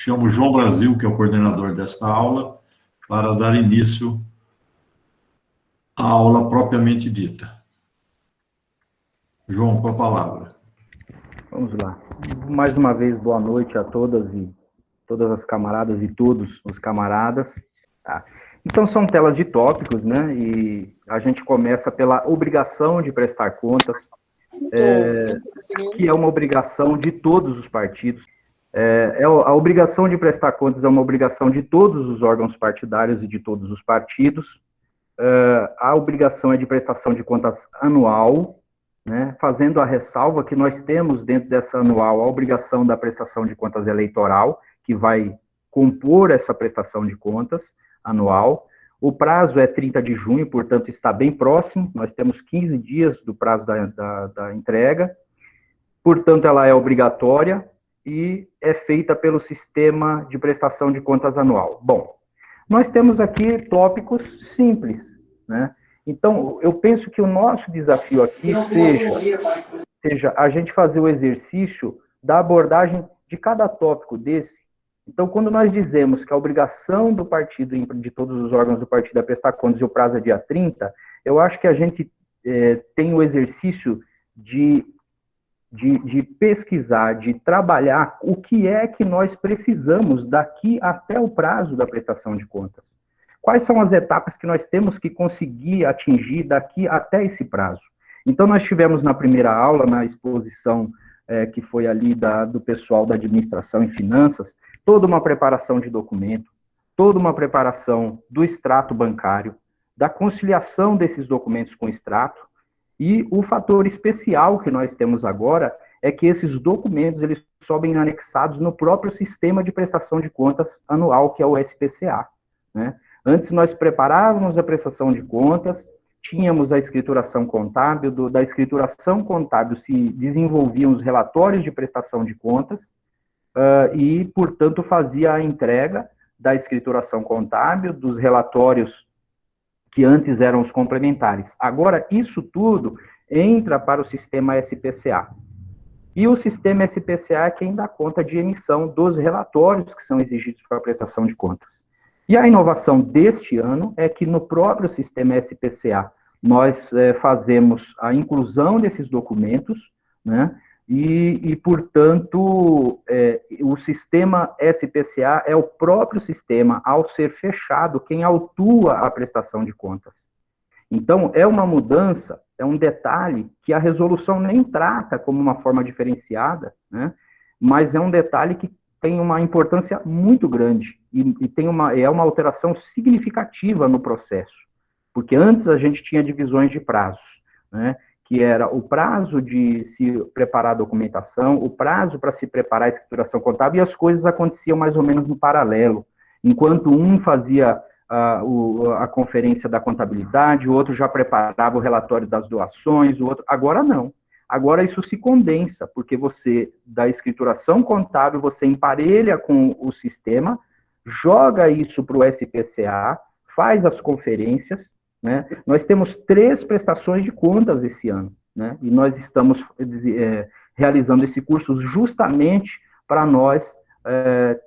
Chamo João Brasil, que é o coordenador desta aula, para dar início à aula propriamente dita. João, com a palavra. Vamos lá. Mais uma vez, boa noite a todas e todas as camaradas e todos os camaradas. Tá? Então, são telas de tópicos, né? E a gente começa pela obrigação de prestar contas, que é uma obrigação de todos os partidos. A obrigação de prestar contas é uma obrigação de todos os órgãos partidários e de todos os partidos. A obrigação é de prestação de contas anual, né, fazendo a ressalva que nós temos dentro dessa anual a obrigação da prestação de contas eleitoral, que vai compor essa prestação de contas anual. O prazo é 30 de junho, portanto está bem próximo, nós temos 15 dias do prazo da entrega, portanto ela é obrigatória e é feita pelo sistema de prestação de contas anual. Bom, nós temos aqui tópicos simples, né? Então, eu penso que o nosso desafio aqui seja a gente fazer o exercício da abordagem de cada tópico desse. Então, quando nós dizemos que a obrigação do partido, de todos os órgãos do partido, é prestar contas e o prazo é dia 30, eu acho que a gente tem o exercício de pesquisar, de trabalhar o que é que nós precisamos daqui até o prazo da prestação de contas. Quais são as etapas que nós temos que conseguir atingir daqui até esse prazo? Então, nós tivemos na primeira aula, na exposição que foi ali do pessoal da administração e finanças, toda uma preparação de documento, toda uma preparação do extrato bancário, da conciliação desses documentos com o extrato, e o fator especial que nós temos agora é que esses documentos eles sobem anexados no próprio sistema de prestação de contas anual, que é o SPCA, né? Antes nós preparávamos a prestação de contas, tínhamos a escrituração contábil, da escrituração contábil se desenvolviam os relatórios de prestação de contas, e, portanto, fazia a entrega da escrituração contábil, dos relatórios que antes eram os complementares. Agora, isso tudo entra para o sistema SPCA. E o sistema SPCA é quem dá conta de emissão dos relatórios que são exigidos para a prestação de contas. E a inovação deste ano é que no próprio sistema SPCA nós fazemos a inclusão desses documentos, né? Portanto, o sistema SPCA é o próprio sistema, ao ser fechado, quem autua a prestação de contas. Então, é uma mudança, é um detalhe que a resolução nem trata como uma forma diferenciada, né? Mas é um detalhe que tem uma importância muito grande e é uma alteração significativa no processo, porque antes a gente tinha divisões de prazos, né? Que era o prazo de se preparar a documentação, o prazo para se preparar a escrituração contábil, e as coisas aconteciam mais ou menos no paralelo. Enquanto um fazia a conferência da contabilidade, o outro já preparava o relatório das doações, o outro... Agora não. Agora isso se condensa, porque você, da escrituração contábil, você emparelha com o sistema, joga isso para o SPCA, faz as conferências, né? Nós temos 3 prestações de contas esse ano, né? E nós estamos realizando esse curso justamente para nós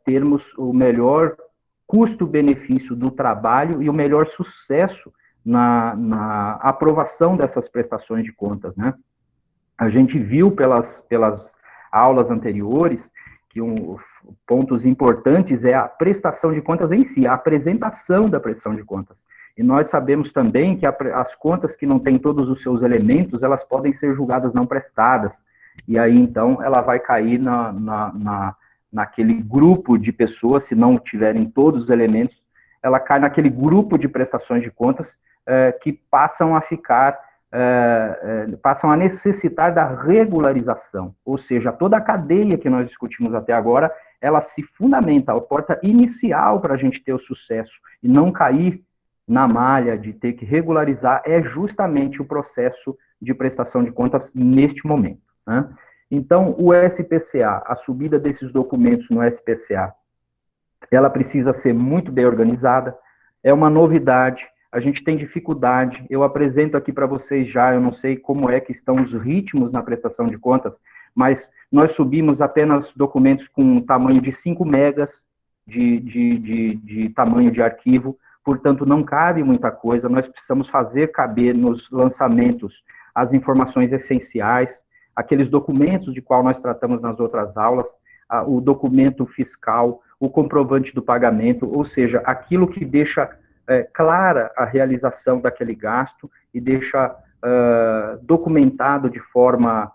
termos o melhor custo-benefício do trabalho e o melhor sucesso na aprovação dessas prestações de contas, né? A gente viu pelas aulas anteriores que pontos importantes é a prestação de contas em si, a apresentação da prestação de contas. E nós sabemos também que as contas que não têm todos os seus elementos, elas podem ser julgadas não prestadas. E aí, então, ela vai cair naquele grupo de pessoas, se não tiverem todos os elementos, ela cai naquele grupo de prestações de contas que passam a necessitar da regularização, ou seja, toda a cadeia que nós discutimos até agora, ela se fundamenta, a porta inicial para a gente ter o sucesso e não cair na malha de ter que regularizar é justamente o processo de prestação de contas neste momento, né? Então, o SPCA, a subida desses documentos no SPCA, ela precisa ser muito bem organizada, é uma novidade. a gente tem dificuldade. Eu apresento aqui para vocês já, eu não sei como é que estão os ritmos na prestação de contas, mas nós subimos apenas documentos com tamanho de 5 megas de tamanho de arquivo, portanto, não cabe muita coisa, nós precisamos fazer caber nos lançamentos as informações essenciais, aqueles documentos de qual nós tratamos nas outras aulas, o documento fiscal, o comprovante do pagamento, ou seja, aquilo que deixa clara a realização daquele gasto e deixa documentado de forma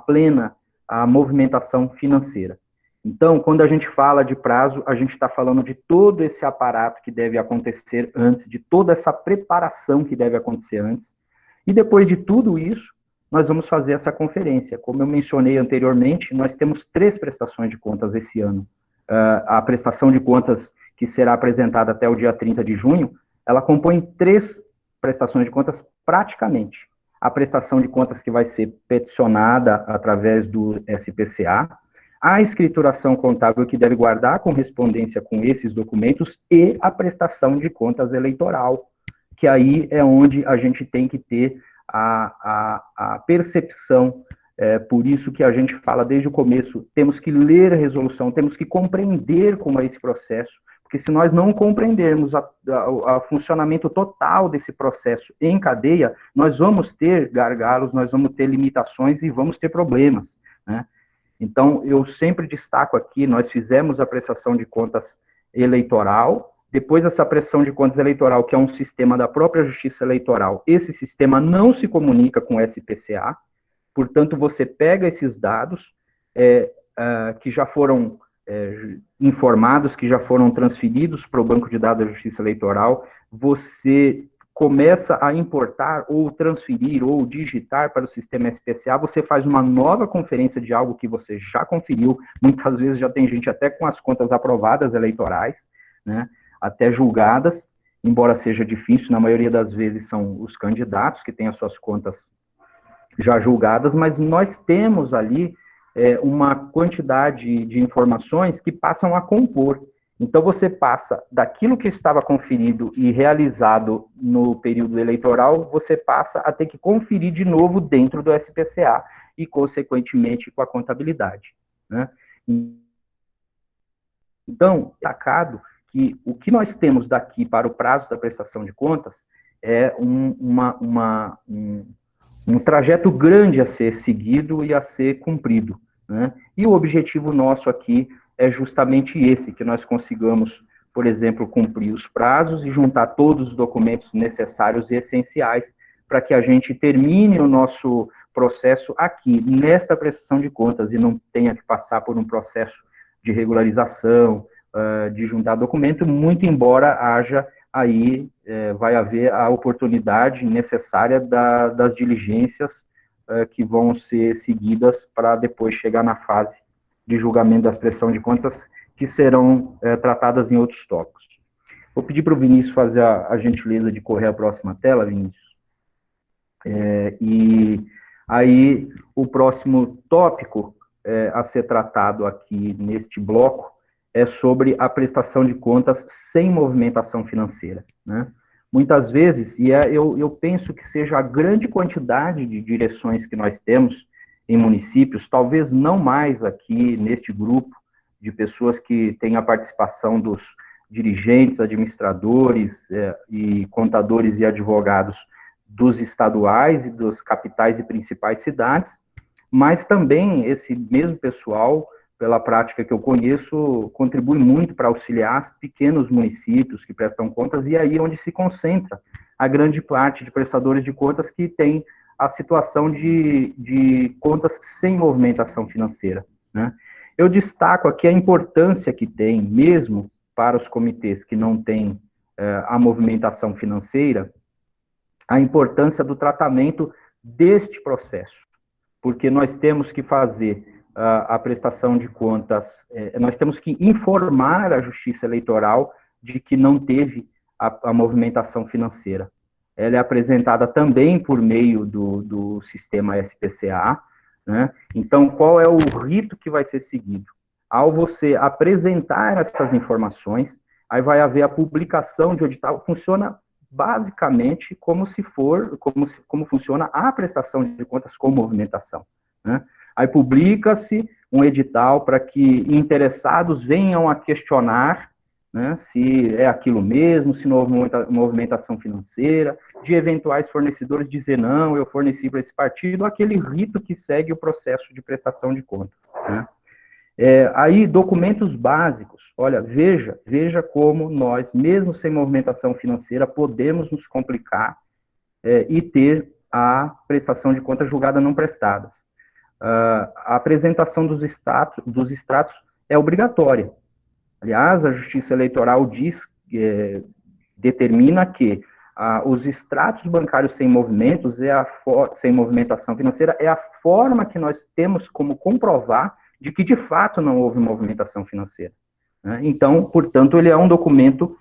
plena a movimentação financeira. Então, quando a gente fala de prazo, a gente está falando de todo esse aparato que deve acontecer antes, de toda essa preparação que deve acontecer antes, e depois de tudo isso, nós vamos fazer essa conferência. Como eu mencionei anteriormente, nós temos 3 prestações de contas esse ano. A prestação de contas que será apresentada até o dia 30 de junho, ela compõe 3 prestações de contas praticamente. A prestação de contas que vai ser peticionada através do SPCA, a escrituração contábil que deve guardar a correspondência com esses documentos e a prestação de contas eleitoral, que aí é onde a gente tem que ter a percepção, por isso que a gente fala desde o começo, temos que ler a resolução, temos que compreender como é esse processo, porque se nós não compreendermos o funcionamento total desse processo em cadeia, nós vamos ter gargalos, nós vamos ter limitações e vamos ter problemas, né? Então, eu sempre destaco aqui, nós fizemos a prestação de contas eleitoral, depois essa prestação de contas eleitoral, que é um sistema da própria Justiça Eleitoral, esse sistema não se comunica com o SPCA, portanto, você pega esses dados que já foram informados, que já foram transferidos para o banco de dados da Justiça Eleitoral, você começa a importar, ou transferir, ou digitar para o sistema SPCA, você faz uma nova conferência de algo que você já conferiu, muitas vezes já tem gente até com as contas aprovadas eleitorais, né, até julgadas, embora seja difícil, na maioria das vezes são os candidatos que têm as suas contas já julgadas, mas nós temos ali uma quantidade de informações que passam a compor. Então, você passa daquilo que estava conferido e realizado no período eleitoral, você passa a ter que conferir de novo dentro do SPCA e, consequentemente, com a contabilidade, né? Então, destacado que o que nós temos daqui para o prazo da prestação de contas é um trajeto grande a ser seguido e a ser cumprido, né? E o objetivo nosso aqui é justamente esse, que nós consigamos, por exemplo, cumprir os prazos e juntar todos os documentos necessários e essenciais para que a gente termine o nosso processo aqui, nesta prestação de contas, e não tenha que passar por um processo de regularização, de juntar documento, muito embora haja aí, vai haver a oportunidade necessária das diligências que vão ser seguidas para depois chegar na fase de julgamento das prestações de contas, que serão tratadas em outros tópicos. Vou pedir para o Vinícius fazer a gentileza de correr a próxima tela, Vinícius. E aí, o próximo tópico a ser tratado aqui neste bloco é sobre a prestação de contas sem movimentação financeira, né? Muitas vezes, e eu penso que seja a grande quantidade de direções que nós temos em municípios, talvez não mais aqui neste grupo de pessoas que têm a participação dos dirigentes, administradores e contadores e advogados dos estaduais e dos capitais e principais cidades, mas também esse mesmo pessoal, pela prática que eu conheço, contribui muito para auxiliar pequenos municípios que prestam contas, e aí onde se concentra a grande parte de prestadores de contas que tem a situação de contas sem movimentação financeira, né? Eu destaco aqui a importância que tem, mesmo para os comitês que não têm a movimentação financeira, a importância do tratamento deste processo, porque nós temos que fazer a prestação de contas, nós temos que informar a Justiça Eleitoral de que não teve a movimentação financeira. Ela é apresentada também por meio do sistema SPCA, né? Então, qual é o rito que vai ser seguido? Ao você apresentar essas informações, aí vai haver a publicação de edital, funciona basicamente como funciona a prestação de contas com movimentação, né? Aí publica-se um edital para que interessados venham a questionar, né, se é aquilo mesmo, se não houve movimentação financeira, de eventuais fornecedores dizer, não, eu forneci para esse partido, aquele rito que segue o processo de prestação de contas, né? Aí, documentos básicos, olha, veja como nós, mesmo sem movimentação financeira, podemos nos complicar e ter a prestação de contas julgada não prestadas. A apresentação dos extratos é obrigatória. Aliás, a Justiça Eleitoral determina que os extratos bancários sem sem movimentação financeira é a forma que nós temos como comprovar de que, de fato, não houve movimentação financeira, né? Então, portanto, ele é um documento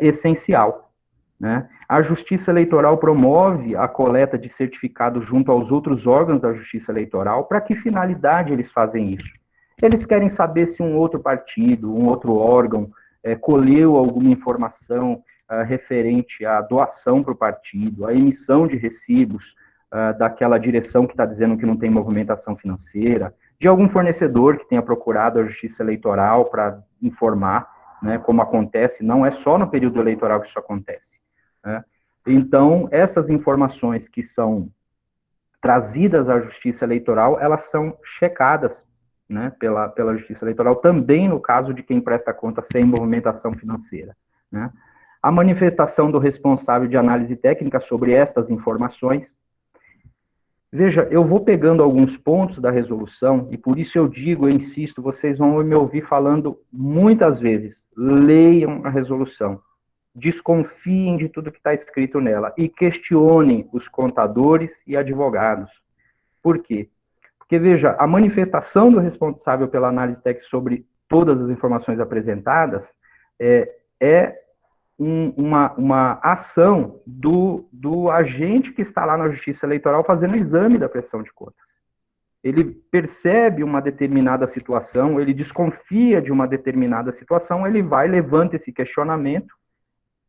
essencial, né? A Justiça Eleitoral promove a coleta de certificado junto aos outros órgãos da Justiça Eleitoral. Para que finalidade eles fazem isso? Eles querem saber se um outro partido, um outro órgão, colheu alguma informação referente à doação para o partido, à emissão de recibos daquela direção que está dizendo que não tem movimentação financeira, de algum fornecedor que tenha procurado a Justiça Eleitoral para informar, né, como acontece, não é só no período eleitoral que isso acontece, né? Então, essas informações que são trazidas à Justiça Eleitoral, elas são checadas, né, pela Justiça Eleitoral, também no caso de quem presta conta sem movimentação financeira, né? A manifestação do responsável de análise técnica sobre estas informações. Veja, eu vou pegando alguns pontos da resolução, e por isso eu insisto, vocês vão me ouvir falando muitas vezes, leiam a resolução, desconfiem de tudo que está escrito nela, e questionem os contadores e advogados. Por quê? Porque, veja, a manifestação do responsável pela análise técnica sobre todas as informações apresentadas é uma ação do agente que está lá na Justiça Eleitoral fazendo o exame da prestação de contas. Ele percebe uma determinada situação, ele desconfia de uma determinada situação, ele vai, levanta esse questionamento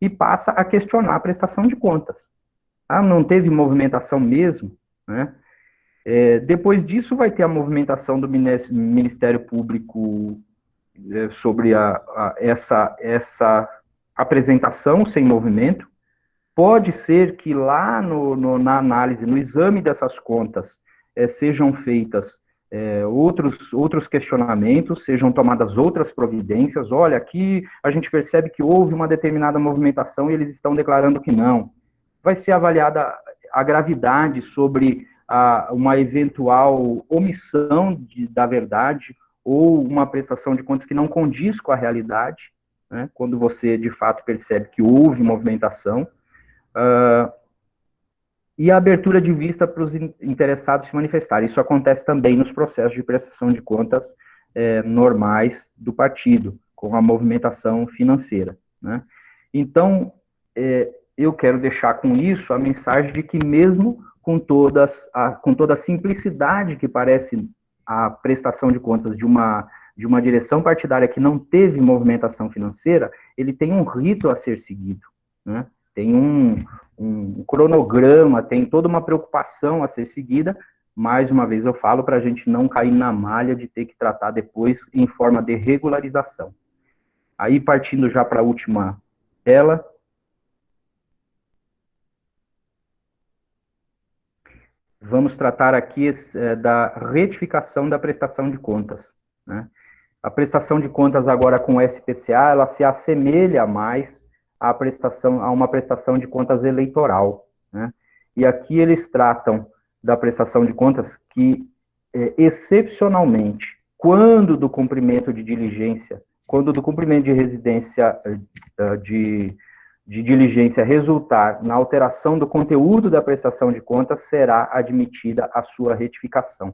e passa a questionar a prestação de contas. Não teve movimentação mesmo, né? Depois disso vai ter a movimentação do Ministério Público sobre essa apresentação sem movimento. Pode ser que lá na análise, no exame dessas contas, sejam feitas outros questionamentos, sejam tomadas outras providências. Olha, aqui a gente percebe que houve uma determinada movimentação e eles estão declarando que não. Vai ser avaliada a gravidade sobre uma eventual omissão da verdade ou uma prestação de contas que não condiz com a realidade, né, quando você, de fato, percebe que houve movimentação, e a abertura de vista para os interessados se manifestarem. Isso acontece também nos processos de prestação de contas normais do partido, com a movimentação financeira, né? Então, eu quero deixar com isso a mensagem de que mesmo com toda a simplicidade que parece a prestação de contas de uma direção partidária que não teve movimentação financeira, ele tem um rito a ser seguido, né? Tem um cronograma, tem toda uma preocupação a ser seguida. Mais uma vez eu falo para a gente não cair na malha de ter que tratar depois em forma de regularização. Aí, partindo já para a última tela. Vamos tratar aqui da retificação da prestação de contas, né? A prestação de contas agora com o SPCA, ela se assemelha mais a uma prestação de contas eleitoral, né? E aqui eles tratam da prestação de contas que, excepcionalmente, quando do cumprimento de diligência, quando do cumprimento de residência de diligência resultar na alteração do conteúdo da prestação de contas, será admitida a sua retificação.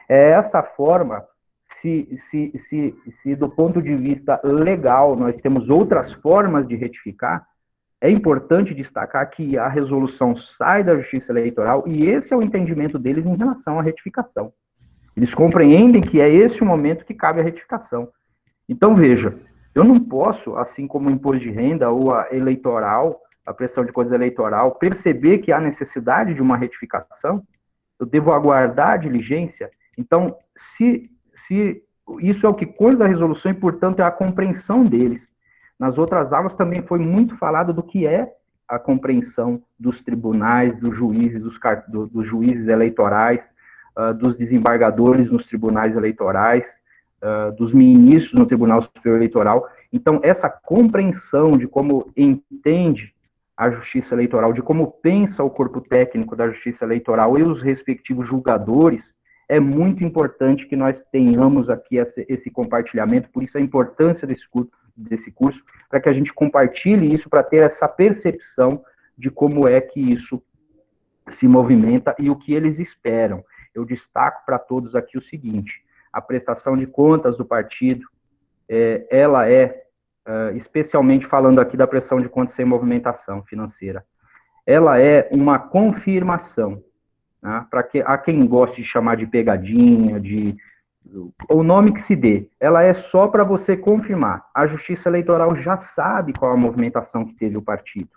É essa forma, se do ponto de vista legal nós temos outras formas de retificar, é importante destacar que a resolução sai da Justiça Eleitoral e esse é o entendimento deles em relação à retificação. Eles compreendem que é esse o momento que cabe a retificação. Então, veja, eu não posso, assim como o imposto de renda ou a eleitoral, a prestação de contas eleitoral, perceber que há necessidade de uma retificação, eu devo aguardar a diligência. Então, se isso é o que consta da resolução e, portanto, é a compreensão deles. Nas outras aulas também foi muito falado do que é a compreensão dos tribunais, dos juízes, dos juízes eleitorais, dos desembargadores nos tribunais eleitorais, dos ministros no Tribunal Superior Eleitoral. Então, essa compreensão de como entende a Justiça Eleitoral, de como pensa o corpo técnico da Justiça Eleitoral e os respectivos julgadores, é muito importante que nós tenhamos aqui esse compartilhamento, por isso a importância desse curso, para que a gente compartilhe isso, para ter essa percepção de como é que isso se movimenta e o que eles esperam. Eu destaco para todos aqui o seguinte: a prestação de contas do partido, ela especialmente falando aqui da prestação de contas sem movimentação financeira, ela é uma confirmação, né, para a quem gosta de chamar de pegadinha, o nome que se dê, ela é só para você confirmar. A Justiça Eleitoral já sabe qual a movimentação que teve o partido.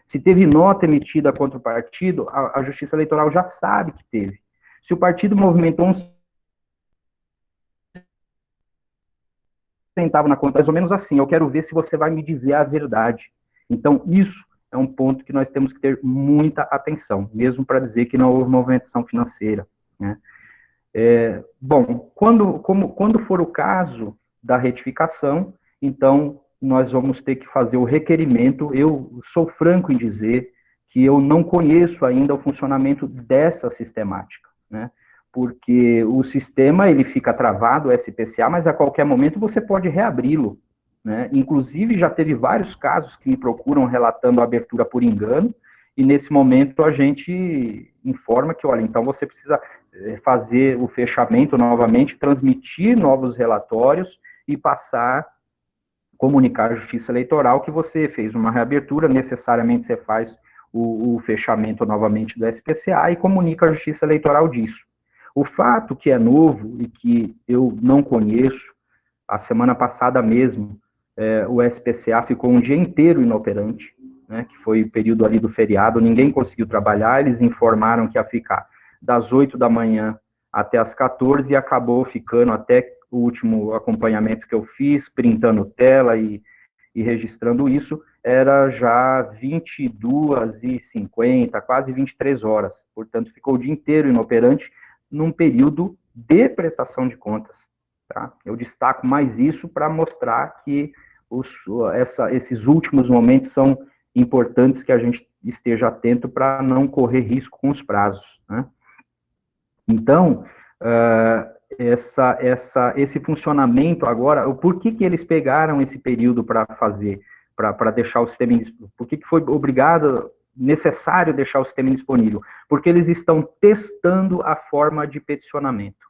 Se teve nota emitida contra o partido, a Justiça Eleitoral já sabe que teve. Se o partido movimentou um centavo na conta, mais ou menos assim, eu quero ver se você vai me dizer a verdade. Então, isso é um ponto que nós temos que ter muita atenção, mesmo para dizer que não houve movimentação financeira, né? Bom, quando for o caso da retificação, então nós vamos ter que fazer o requerimento. Eu sou franco em dizer que eu não conheço ainda o funcionamento dessa sistemática, né? Porque o sistema, ele fica travado, o SPCA, mas a qualquer momento você pode reabri-lo, né? Inclusive, já teve vários casos que me procuram relatando a abertura por engano, e nesse momento a gente informa que, olha, então você precisa fazer o fechamento novamente, transmitir novos relatórios e comunicar à Justiça Eleitoral que você fez uma reabertura, necessariamente você faz o fechamento novamente do SPCA e comunica à Justiça Eleitoral disso. O fato que é novo e que eu não conheço, a semana passada mesmo, o SPCA ficou um dia inteiro inoperante, né, que foi o período ali do feriado, ninguém conseguiu trabalhar, eles informaram que ia ficar das 8 da manhã até as 14 e acabou ficando até o último acompanhamento que eu fiz, printando tela e registrando isso, era já 22h50, quase 23 horas. Portanto, ficou o dia inteiro inoperante num período de prestação de contas. Tá? Eu destaco mais isso para mostrar que esses últimos momentos são importantes que a gente esteja atento para não correr risco com os prazos, né? Então, esse funcionamento agora, por que eles pegaram esse período para fazer, para deixar o sistema, por que foi necessário deixar o sistema indisponível? Porque eles estão testando a forma de peticionamento,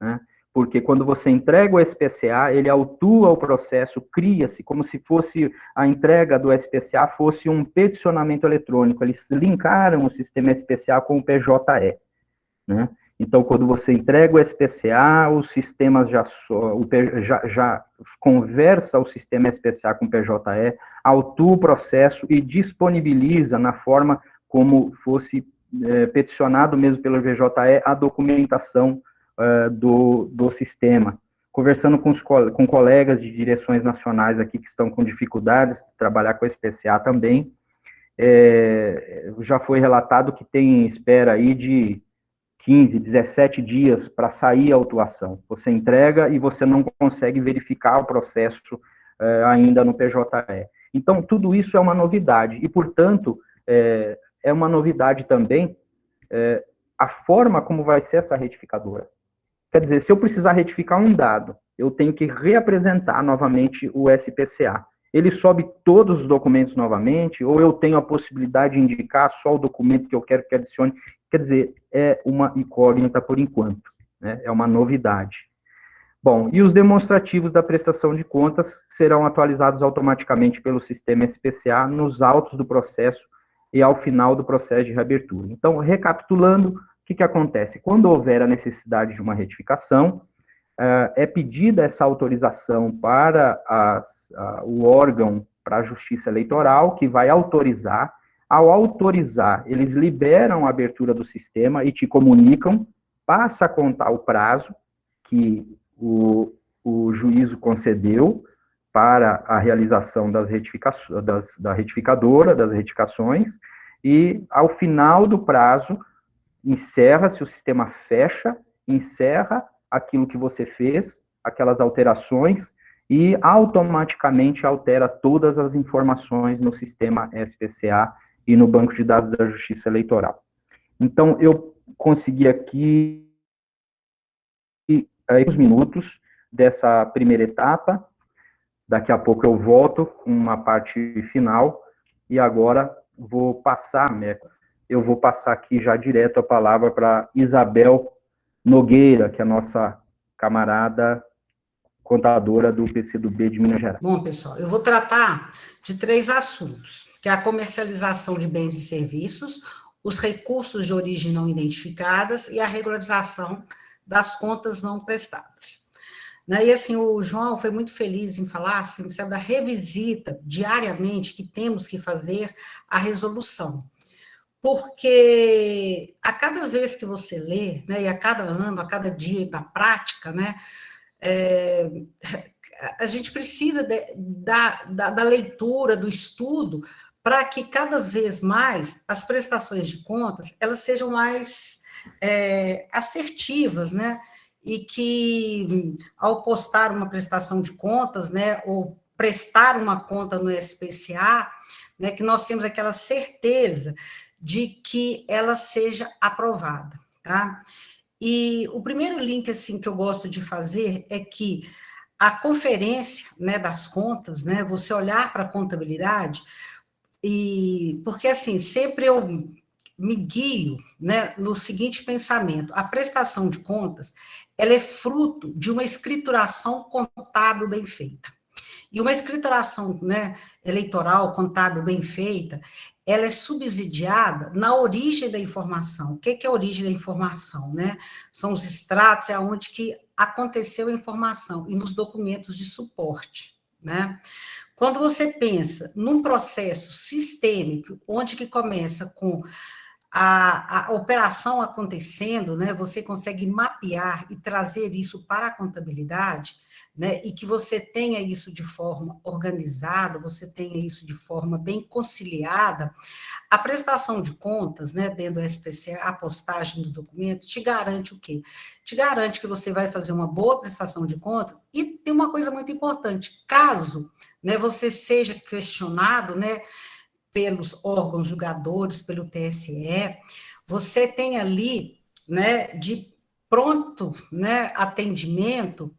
né? Porque quando você entrega o SPCA, ele autua o processo, cria-se como se fosse a entrega do SPCA fosse um peticionamento eletrônico. Eles linkaram o sistema SPCA com o PJE, né? Então, quando você entrega o SPCA, os sistemas já conversa o sistema SPCA com o PJE, autua o processo e disponibiliza na forma como fosse peticionado mesmo pelo PJE a documentação do sistema. Conversando com colegas de direções nacionais aqui que estão com dificuldades de trabalhar com o SPCA também, já foi relatado que tem espera aí de 15, 17 dias para sair a autuação. Você entrega e você não consegue verificar o processo ainda no PJE. Então, tudo isso é uma novidade. E, portanto, é uma novidade também a forma como vai ser essa retificadora. Quer dizer, se eu precisar retificar um dado, eu tenho que reapresentar novamente o SPCA. Ele sobe todos os documentos novamente, ou eu tenho a possibilidade de indicar só o documento que eu quero que adicione. Quer dizer, é uma incógnita por enquanto, né? É uma novidade. Bom, e os demonstrativos da prestação de contas serão atualizados automaticamente pelo sistema SPCA nos autos do processo e ao final do processo de reabertura. Então, recapitulando, o que acontece? Quando houver a necessidade de uma retificação, é pedida essa autorização para o órgão para a Justiça Eleitoral, que vai autorizar. Ao autorizar, eles liberam a abertura do sistema e te comunicam, passa a contar o prazo que o juízo concedeu para a realização das retificações, da retificadora, das retificações, e ao final do prazo, encerra-se, o sistema fecha, encerra aquilo que você fez, aquelas alterações, e automaticamente altera todas as informações no sistema SPCA e no banco de dados da Justiça Eleitoral. Então, eu consegui aqui uns minutos dessa primeira etapa. Daqui a pouco eu volto com uma parte final, e agora vou passar, Meco, eu vou passar aqui já direto a palavra para Isabel Nogueira, que é a nossa camarada contadora do PCdoB de Minas Gerais. Bom, pessoal, eu vou tratar de 3 assuntos, que é a comercialização de bens e serviços, os recursos de origem não identificadas e a regularização das contas não prestadas. E assim, o João foi muito feliz em falar, assim, sabe, da revisita diariamente que temos que fazer a resolução. Porque a cada vez que você lê, né, e a cada ano, a cada dia da prática, né, a gente precisa da leitura, do estudo, para que cada vez mais as prestações de contas elas sejam mais assertivas, né? E que, ao postar uma prestação de contas, né, ou prestar uma conta no SPCA, né, que nós temos aquela certeza de que ela seja aprovada, tá? E o primeiro link, assim, que eu gosto de fazer é que a conferência, né, das contas, né, você olhar para a contabilidade, e porque, assim, sempre eu me guio, né, no seguinte pensamento: a prestação de contas, ela é fruto de uma escrituração contábil bem feita. E uma escrituração, né, eleitoral, contábil bem feita, ela é subsidiada na origem da informação. O que é a origem da informação, né? São os extratos, é onde que aconteceu a informação, e nos documentos de suporte, né? Quando você pensa num processo sistêmico, onde que começa com a operação acontecendo, né, você consegue mapear e trazer isso para a contabilidade, né, e que você tenha isso de forma organizada, você tenha isso de forma bem conciliada, a prestação de contas, né, dentro do SPCA, a postagem do documento, te garante o quê? Te garante que você vai fazer uma boa prestação de contas, e tem uma coisa muito importante: caso, né, você seja questionado, né, pelos órgãos julgadores, pelo TSE, você tem ali, né, de pronto, né, atendimento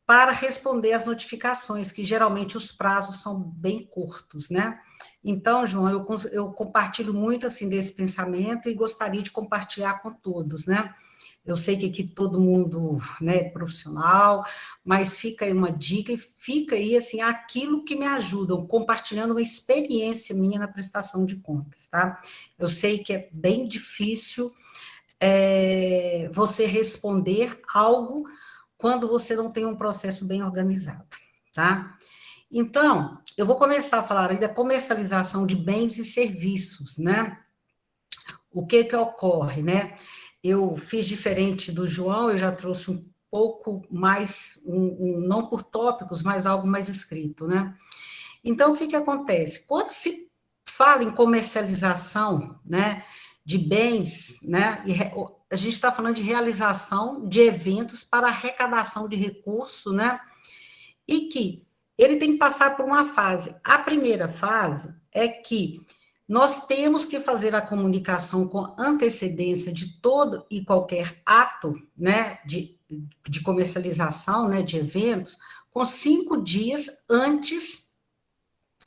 para responder às notificações, que geralmente os prazos são bem curtos, né? Então, João, eu compartilho muito, assim, desse pensamento e gostaria de compartilhar com todos, né? Eu sei que aqui todo mundo, né, é profissional, mas fica aí uma dica, e fica aí, assim, aquilo que me ajudam, compartilhando uma experiência minha na prestação de contas, tá? Eu sei que é bem difícil você responder algo quando você não tem um processo bem organizado, tá? Então, eu vou começar a falar aí da comercialização de bens e serviços, né? O que que ocorre, né? Eu fiz diferente do João, eu já trouxe um pouco mais, não por tópicos, mas algo mais escrito, né? Então, o que que acontece? Quando se fala em comercialização, né, de bens, né, a gente está falando de realização de eventos para arrecadação de recursos, né, e que ele tem que passar por uma fase. A primeira fase é que nós temos que fazer a comunicação com antecedência de todo e qualquer ato, né, de comercialização, né, de eventos, com 5 dias antes,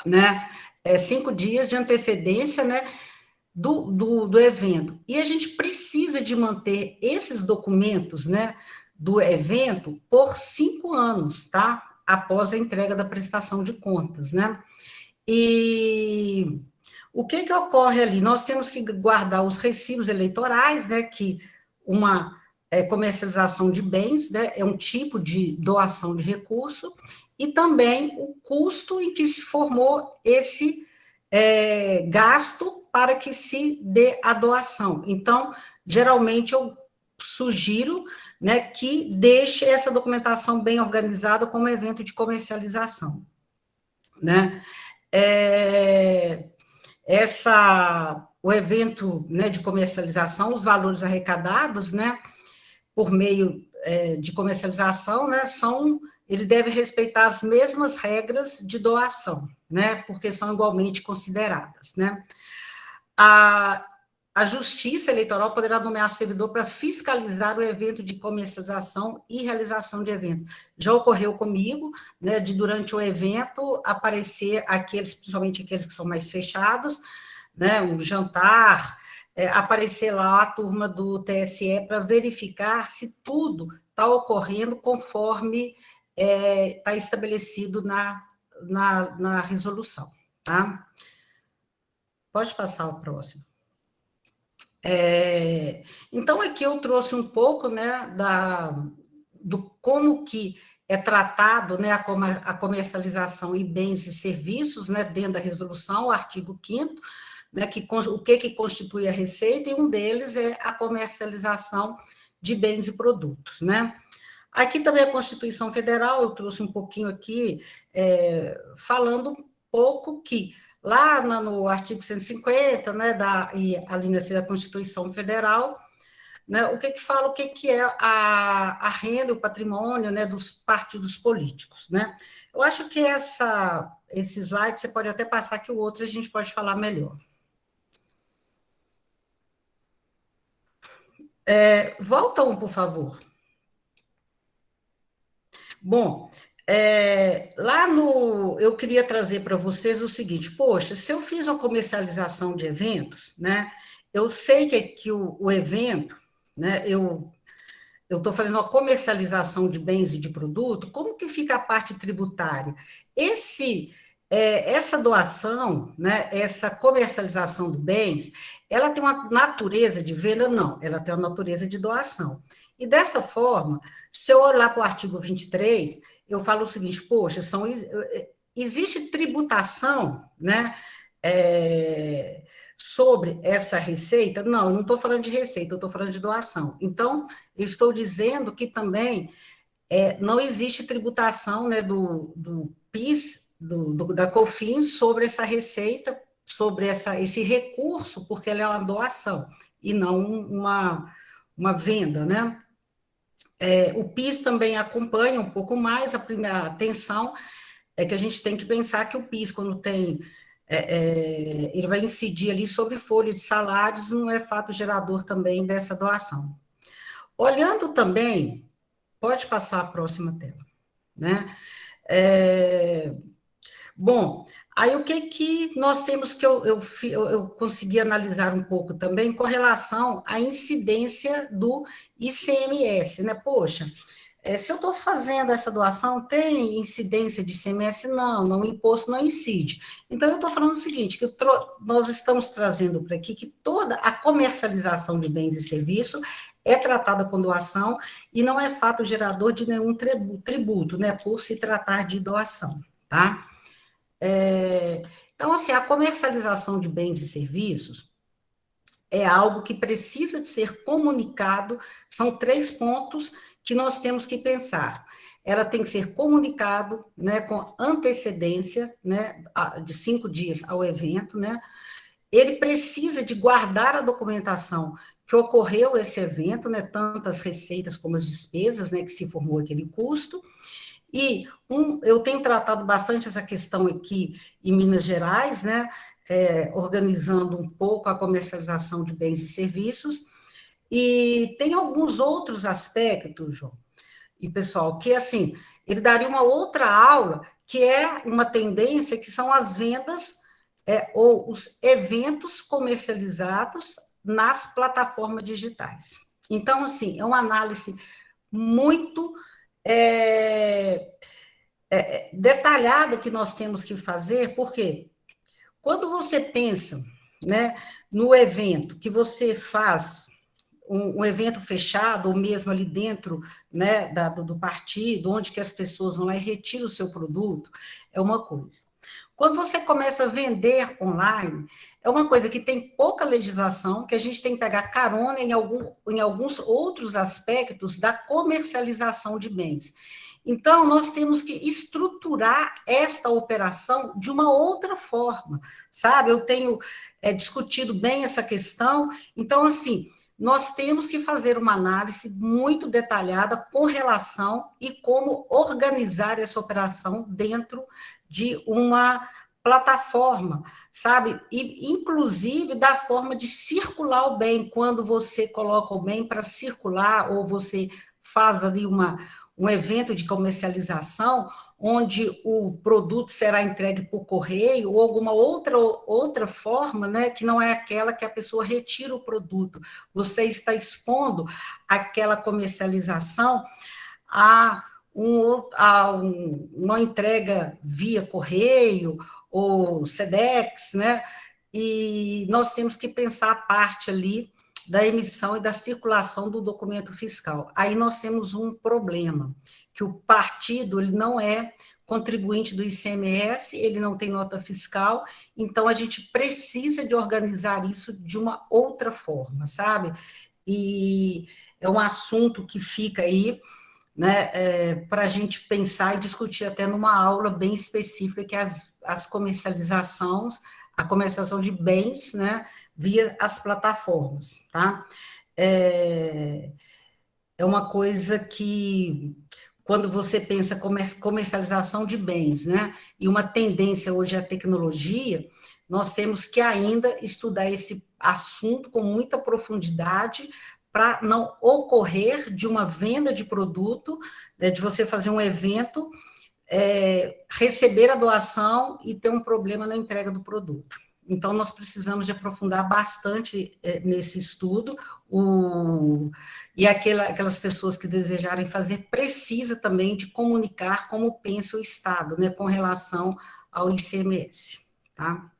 né, 5 dias de antecedência, né, do evento. E a gente precisa de manter esses documentos, né, do evento por 5 anos, tá? Após a entrega da prestação de contas, né? E o que que ocorre ali? Nós temos que guardar os recibos eleitorais, né, que uma comercialização de bens, né, é um tipo de doação de recurso, e também o custo em que se formou esse gasto para que se dê a doação. Então, geralmente, eu sugiro, né, que deixe essa documentação bem organizada como evento de comercialização, né? O evento, né, de comercialização, os valores arrecadados, né, por meio de comercialização, né, eles devem respeitar as mesmas regras de doação, né, porque são igualmente consideradas, né. A Justiça Eleitoral poderá nomear servidor para fiscalizar o evento de comercialização e realização de evento. Já ocorreu comigo, né, de durante o evento aparecer principalmente aqueles que são mais fechados, né, um jantar, aparecer lá a turma do TSE para verificar se tudo está ocorrendo conforme está estabelecido na resolução, tá? Pode passar o próximo. Então, aqui eu trouxe um pouco, né, do como que é tratado, né, a comercialização e bens e serviços, né, dentro da resolução, o artigo 5º, né, o que constitui a receita, e um deles é a comercialização de bens e produtos, né. Aqui também a Constituição Federal, eu trouxe um pouquinho aqui, falando um pouco que lá no artigo 150, né, e a linha C da Constituição Federal, né, o que fala, o que é a renda, o patrimônio, né, dos partidos políticos, né? Eu acho que esse slide, você pode até passar que o outro a gente pode falar melhor. Volta um, por favor. Bom, eu queria trazer para vocês o seguinte: poxa, se eu fiz uma comercialização de eventos, né, eu sei que o evento, né, eu estou fazendo uma comercialização de bens e de produto, como que fica a parte tributária? Essa doação, né, essa comercialização de bens, ela tem uma natureza de venda? Não, ela tem uma natureza de doação. E dessa forma, se eu olhar para o artigo 23, eu falo o seguinte: poxa, existe tributação, né, sobre essa receita? Não, eu não estou falando de receita, eu estou falando de doação. Então, eu estou dizendo que também não existe tributação, né, do PIS, da COFINS, sobre essa receita, sobre esse recurso, porque ela é uma doação e não uma venda, né? O PIS também acompanha um pouco mais. A primeira atenção é que a gente tem que pensar que o PIS, quando tem, ele vai incidir ali sobre folha de salários, não é fato gerador também dessa doação. Olhando também, pode passar a próxima tela, né? Bom, aí o que nós temos, que eu consegui analisar um pouco também com relação à incidência do ICMS, né? Poxa, se eu estou fazendo essa doação, tem incidência de ICMS? Não, o imposto não incide. Então, eu estou falando o seguinte, que nós estamos trazendo para aqui que toda a comercialização de bens e serviços é tratada com doação e não é fato gerador de nenhum tributo, né? Por se tratar de doação, tá? Então, assim, a comercialização de bens e serviços é algo que precisa de ser comunicado. São 3 pontos que nós temos que pensar. Ela tem que ser comunicado, né, com antecedência, né, de 5 dias ao evento, né? Ele precisa de guardar a documentação que ocorreu esse evento, né, tanto as receitas como as despesas, né, que se formou aquele custo. E eu tenho tratado bastante essa questão aqui em Minas Gerais, né, organizando um pouco a comercialização de bens e serviços, e tem alguns outros aspectos, João e pessoal, que, assim, ele daria uma outra aula, que é uma tendência, que são as vendas ou os eventos comercializados nas plataformas digitais. Então, assim, é uma análise muito detalhada que nós temos que fazer, porque quando você pensa, né, no evento que você faz, um evento fechado, ou mesmo ali dentro, né, do partido, onde que as pessoas vão lá e retiram o seu produto, é uma coisa. Quando você começa a vender online, é uma coisa que tem pouca legislação, que a gente tem que pegar carona em alguns outros aspectos da comercialização de bens. Então, nós temos que estruturar esta operação de uma outra forma, sabe? Eu tenho discutido bem essa questão. Então, assim, nós temos que fazer uma análise muito detalhada com relação e como organizar essa operação dentro de uma plataforma, sabe? E, inclusive, da forma de circular o bem, quando você coloca o bem para circular, ou você faz ali um evento de comercialização, onde o produto será entregue por correio, ou alguma outra forma, né, que não é aquela que a pessoa retira o produto. Você está expondo aquela comercialização a uma entrega via correio ou SEDEX, né? E nós temos que pensar a parte ali da emissão e da circulação do documento fiscal. Aí nós temos um problema, que o partido ele não é contribuinte do ICMS, ele não tem nota fiscal, então a gente precisa de organizar isso de uma outra forma, sabe? E é um assunto que fica aí, né, para a gente pensar e discutir até numa aula bem específica, que é a comercialização de bens, né, via as plataformas, tá? É uma coisa que, quando você pensa comercialização de bens, né, e uma tendência hoje à tecnologia, nós temos que ainda estudar esse assunto com muita profundidade, para não ocorrer de uma venda de produto, né, de você fazer um evento, receber a doação e ter um problema na entrega do produto. Então, nós precisamos de aprofundar bastante nesse estudo, e aquelas pessoas que desejarem fazer, precisa também de comunicar como pensa o Estado, né, com relação ao ICMS, tá?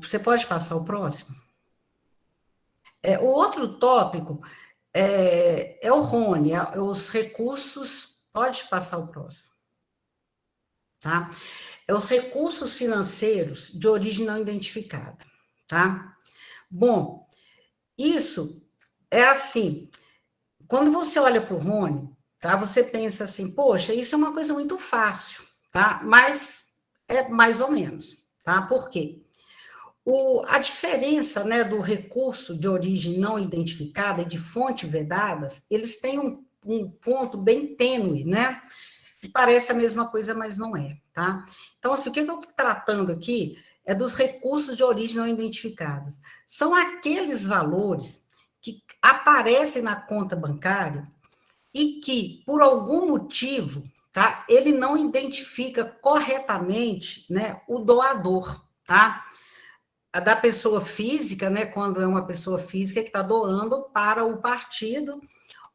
Você pode passar o próximo? O outro tópico é o RONE, os recursos. Pode passar o próximo. Tá? Os recursos financeiros de origem não identificada. Tá? Bom, isso é assim. Quando você olha para o RONE, tá? Você pensa assim, poxa, isso é uma coisa muito fácil, tá? Mas é mais ou menos. Tá? Por quê? A diferença, né, do recurso de origem não identificada e de fonte vedadas, eles têm um ponto bem tênue, né? Que parece a mesma coisa, mas não é, tá? Então, assim, o que eu estou tratando aqui é dos recursos de origem não identificadas. São aqueles valores que aparecem na conta bancária e que, por algum motivo, tá, ele não identifica corretamente, né, o doador, tá? Da pessoa física, né, quando é uma pessoa física que está doando para o partido,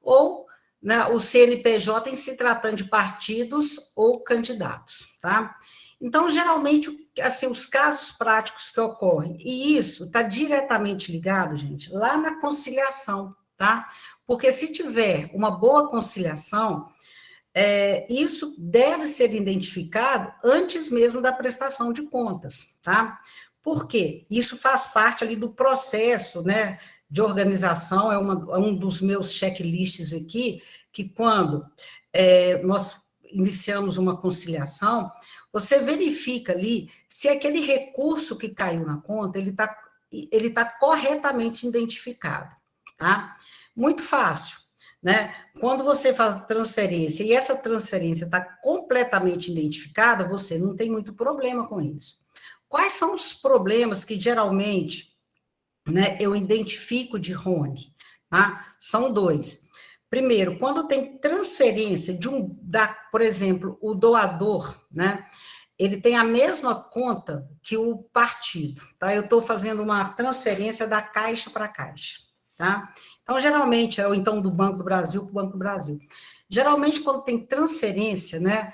ou, né, o CNPJ em se tratando de partidos ou candidatos, tá? Então, geralmente, assim, os casos práticos que ocorrem, e isso está diretamente ligado, gente, lá na conciliação, tá? Porque se tiver uma boa conciliação, isso deve ser identificado antes mesmo da prestação de contas, tá? Por quê? Isso faz parte ali do processo, né, de organização, é um dos meus checklists aqui, que quando nós iniciamos uma conciliação, você verifica ali se aquele recurso que caiu na conta, ele tá corretamente identificado, tá? Muito fácil, né? Quando você faz a transferência, e essa transferência está completamente identificada, você não tem muito problema com isso. Quais são os problemas que, geralmente, né, eu identifico de RONE? Tá? São dois. Primeiro, quando tem transferência por exemplo, o doador, né, ele tem a mesma conta que o partido. Tá? Eu estou fazendo uma transferência da Caixa para a Caixa. Tá? Então, geralmente, ou então do Banco do Brasil para o Banco do Brasil. Geralmente, quando tem transferência, né,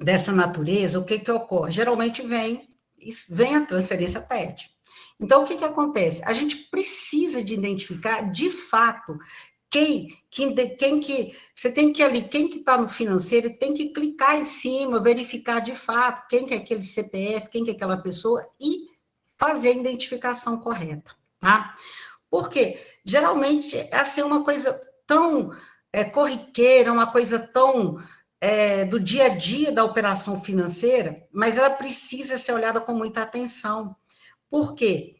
dessa natureza, o que ocorre? Geralmente vem vem a transferência TED. Então, o que acontece? A gente precisa de identificar, de fato, quem que você tem que ali, quem que está no financeiro, tem que clicar em cima, verificar de fato quem que é aquele CPF, quem que é aquela pessoa e fazer a identificação correta, tá? Porque geralmente essa é uma coisa tão corriqueira, uma coisa tão do dia a dia da operação financeira, mas ela precisa ser olhada com muita atenção. Por quê?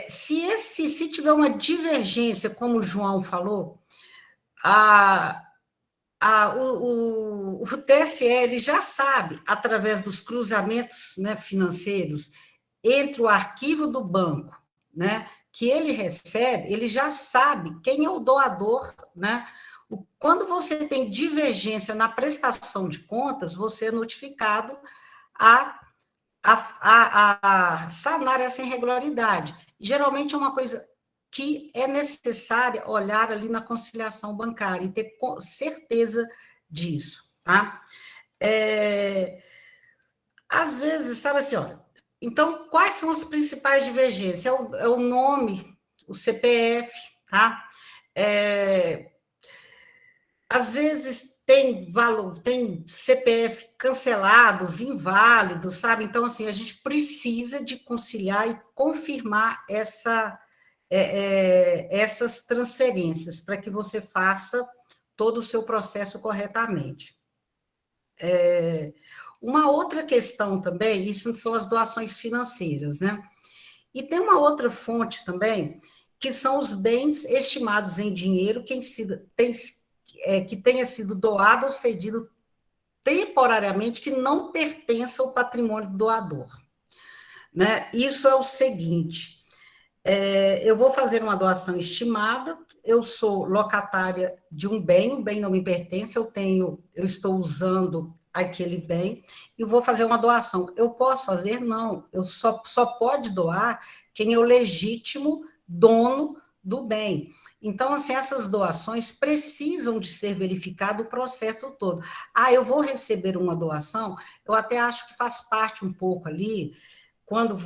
Se tiver uma divergência, como o João falou, o TSE ele já sabe, através dos cruzamentos, né, financeiros, entre o arquivo do banco, né, que ele recebe, ele já sabe quem é o doador, né? Quando você tem divergência na prestação de contas, você é notificado a sanar essa irregularidade. Geralmente é uma coisa que é necessária olhar ali na conciliação bancária e ter certeza disso, tá? Às vezes, sabe assim, olha, então, quais são as principais divergências? É o nome, o CPF, tá? Às vezes tem CPF cancelados, inválidos, sabe? Então, assim, a gente precisa de conciliar e confirmar essas transferências para que você faça todo o seu processo corretamente. Uma outra questão também, isso são as doações financeiras, né? E tem uma outra fonte também, que são os bens estimados em dinheiro que tenha sido doado ou cedido temporariamente, que não pertença ao patrimônio do doador. Né? Isso é o seguinte, eu vou fazer uma doação estimada, eu sou locatária de um bem, o bem não me pertence, eu estou usando aquele bem, e vou fazer uma doação. Eu posso fazer? Não, eu só pode doar quem é o legítimo dono do bem. Então, assim, essas doações precisam de ser verificado o processo todo. Eu vou receber uma doação, eu até acho que faz parte um pouco ali, quando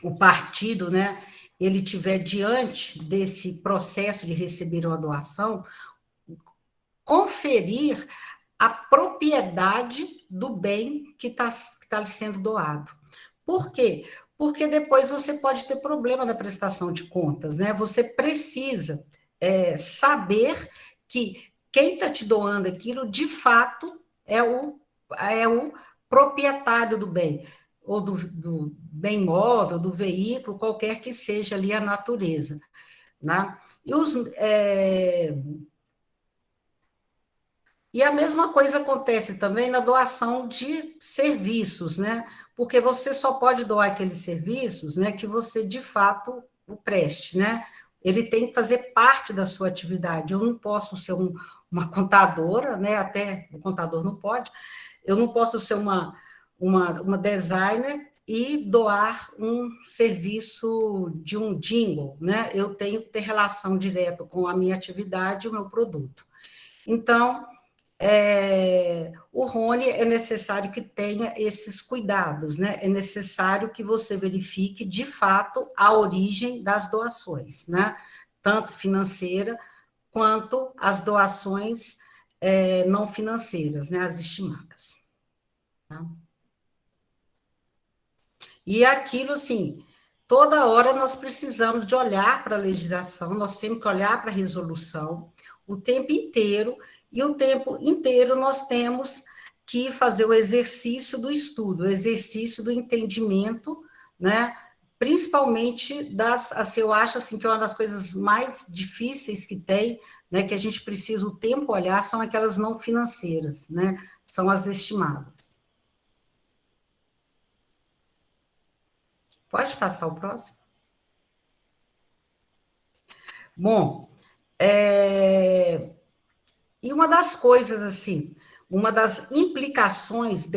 o partido, né, ele tiver diante desse processo de receber uma doação, conferir a propriedade do bem que está sendo doado. Por quê? Porque depois você pode ter problema na prestação de contas, né? Você precisa saber que quem está te doando aquilo, de fato, é o proprietário do bem, ou do bem móvel, do veículo, qualquer que seja ali a natureza. Né? E a mesma coisa acontece também na doação de serviços, né? Porque você só pode doar aqueles serviços, né, que você de fato o preste, né? Ele tem que fazer parte da sua atividade. Eu não posso ser uma contadora, né? Até o contador não pode. Eu não posso ser uma designer e doar um serviço de um jingle, né? Eu tenho que ter relação direta com a minha atividade e o meu produto. Então, o Rony é necessário que tenha esses cuidados, né? É necessário que você verifique, de fato, a origem das doações, né? Tanto financeira quanto as doações não financeiras, né? As estimadas. Tá? E aquilo, assim, toda hora nós precisamos de olhar para a legislação, nós temos que olhar para a resolução o tempo inteiro, e o tempo inteiro nós temos que fazer o exercício do estudo, o exercício do entendimento, né? Principalmente assim, eu acho assim, que uma das coisas mais difíceis que tem, né, que a gente precisa o tempo olhar, são aquelas não financeiras, né? São as estimadas. Pode passar o próximo? Bom, e uma das coisas, assim, uma das implicações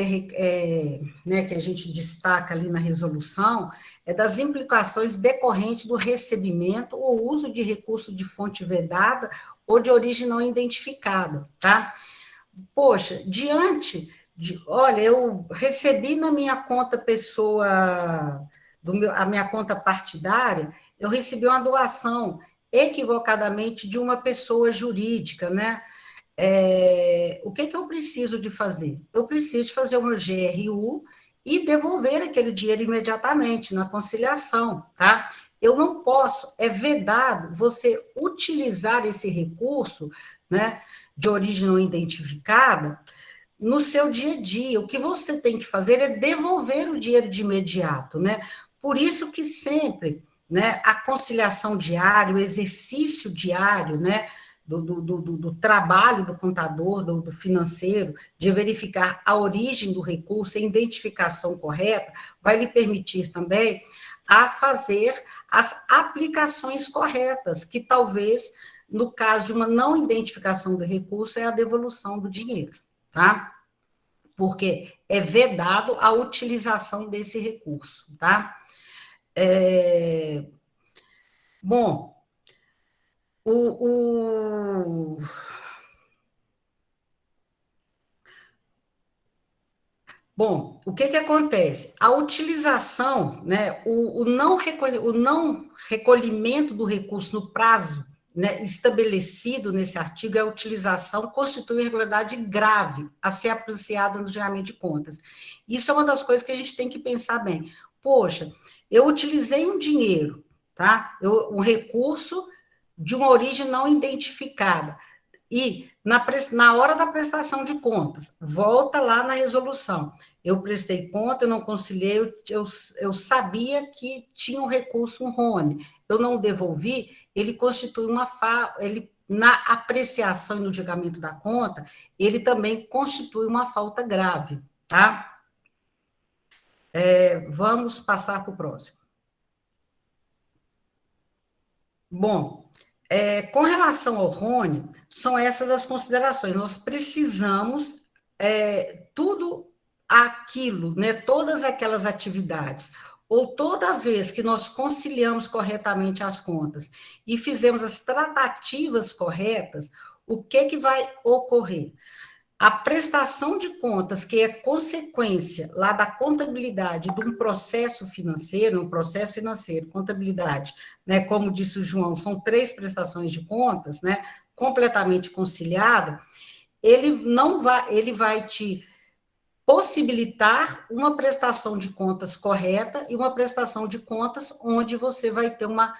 né, que a gente destaca ali na resolução é das implicações decorrentes do recebimento ou uso de recurso de fonte vedada ou de origem não identificada, tá? Poxa, diante olha, eu recebi na minha conta pessoa, a minha conta partidária, eu recebi uma doação equivocadamente de uma pessoa jurídica, né? O que eu preciso de fazer? Eu preciso de fazer uma GRU e devolver aquele dinheiro imediatamente na conciliação, tá? Eu não posso, é vedado você utilizar esse recurso, né, de origem não identificada no seu dia a dia. O que você tem que fazer é devolver o dinheiro de imediato, né? Por isso que sempre, né, a conciliação diária, o exercício diário, né, do trabalho do contador, do financeiro, de verificar a origem do recurso, a identificação correta, vai lhe permitir também a fazer as aplicações corretas, que talvez, no caso de uma não identificação do recurso, é a devolução do dinheiro, tá? Porque é vedado a utilização desse recurso, tá? Bom, Bom, o que acontece? A utilização, né, o não recolhimento do recurso no prazo, né, estabelecido nesse artigo, a utilização constitui irregularidade grave a ser apreciada no julgamento de contas. Isso é uma das coisas que a gente tem que pensar bem. Poxa, eu utilizei um dinheiro, tá? Um recurso de uma origem não identificada. E na hora da prestação de contas, volta lá na resolução. Eu prestei conta, eu não conciliei, eu sabia que tinha um recurso, um RONE. Eu não devolvi, ele constitui uma ele na apreciação e no julgamento da conta, ele também constitui uma falta grave, tá? Vamos passar para o próximo. Bom, com relação ao RONE, são essas as considerações. Nós precisamos tudo aquilo, né, todas aquelas atividades, ou toda vez que nós conciliamos corretamente as contas e fizemos as tratativas corretas, o que vai ocorrer? A prestação de contas, que é consequência lá da contabilidade de um processo financeiro, contabilidade, né, como disse o João, são 3 prestações de contas, né, completamente conciliada, ele vai te possibilitar uma prestação de contas correta e uma prestação de contas onde você vai ter uma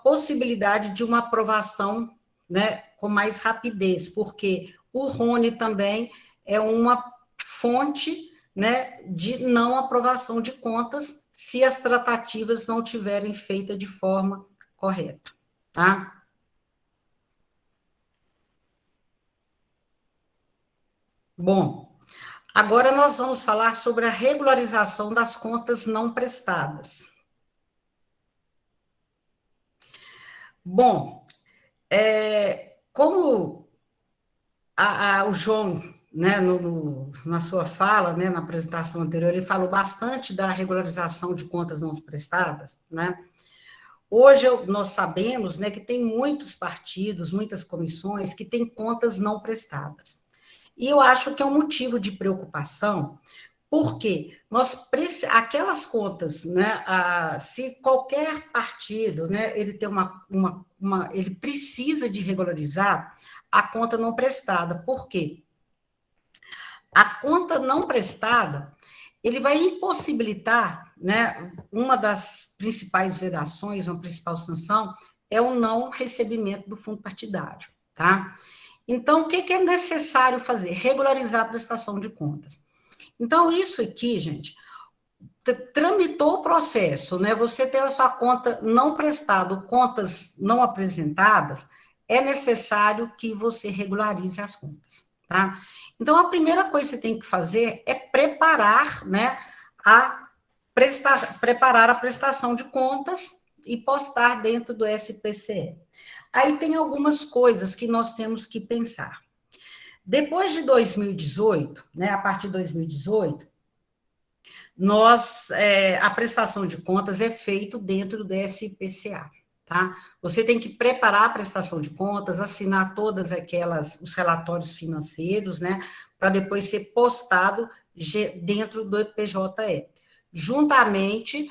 possibilidade de uma aprovação, né, com mais rapidez, porque o RONE também é uma fonte, né, de não aprovação de contas se as tratativas não tiverem feita de forma correta, tá? Bom, agora nós vamos falar sobre a regularização das contas não prestadas. Bom, como o João, né, na sua fala, né, na apresentação anterior, ele falou bastante da regularização de contas não prestadas, né? Hoje nós sabemos, né, que tem muitos partidos, muitas comissões que têm contas não prestadas. E eu acho que é um motivo de preocupação, porque aquelas contas, né, se qualquer partido, né, ele tem ele precisa de regularizar a conta não prestada. Por quê? A conta não prestada, ele vai impossibilitar, né, uma das principais vedações, uma principal sanção, é o não recebimento do fundo partidário, tá? Então, o que é necessário fazer? Regularizar a prestação de contas. Então, isso aqui, gente, tramitou o processo, né? Você tem a sua conta não prestada, contas não apresentadas, é necessário que você regularize as contas, tá? Então, a primeira coisa que você tem que fazer é preparar, né, preparar a prestação de contas e postar dentro do SPCE. Aí tem algumas coisas que nós temos que pensar. Depois de 2018, né, a partir de 2018, a prestação de contas é feita dentro do SPCA, tá? Você tem que preparar a prestação de contas, assinar todas os relatórios financeiros, né, para depois ser postado dentro do PJE, juntamente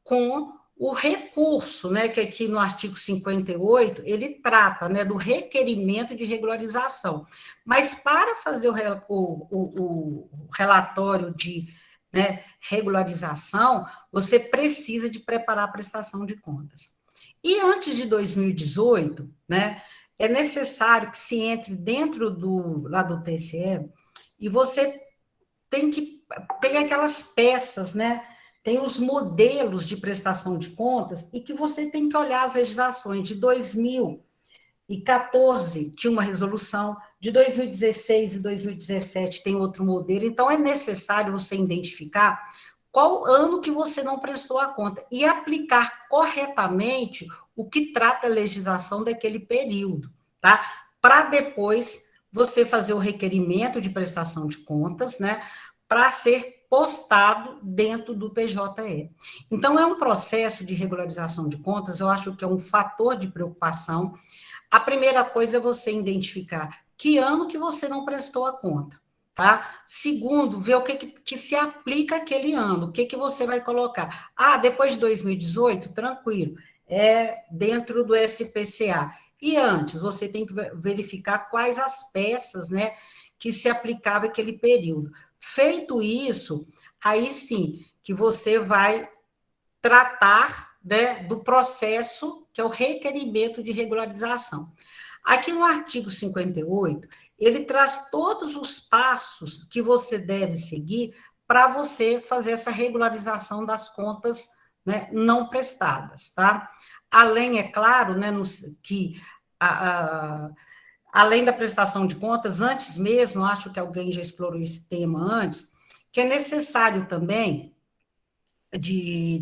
com o recurso, né, que aqui no artigo 58, ele trata, né, do requerimento de regularização. Mas para fazer o relatório de, né, regularização, você precisa de preparar a prestação de contas. E antes de 2018, né, é necessário que se entre dentro lá do TCE e você tem aquelas peças, né, tem os modelos de prestação de contas e que você tem que olhar as legislações de 2014 tinha uma resolução, de 2016 e 2017 tem outro modelo, então é necessário você identificar qual ano que você não prestou a conta e aplicar corretamente o que trata a legislação daquele período, tá? Para depois você fazer o requerimento de prestação de contas, né, para ser postado dentro do PJE. Então, é um processo de regularização de contas, eu acho que é um fator de preocupação. A primeira coisa é você identificar que ano que você não prestou a conta, tá? Segundo, ver o que se aplica aquele ano, o que você vai colocar. Ah, depois de 2018, tranquilo, é dentro do SPCA. E antes, você tem que verificar quais as peças, né, que se aplicava aquele período. Feito isso, aí sim, que você vai tratar, né, do processo, que é o requerimento de regularização. Aqui no artigo 58, ele traz todos os passos que você deve seguir para você fazer essa regularização das contas, né, não prestadas, tá? Além, é claro, né, que além da prestação de contas, antes mesmo, acho que alguém já explorou esse tema antes, que é necessário também,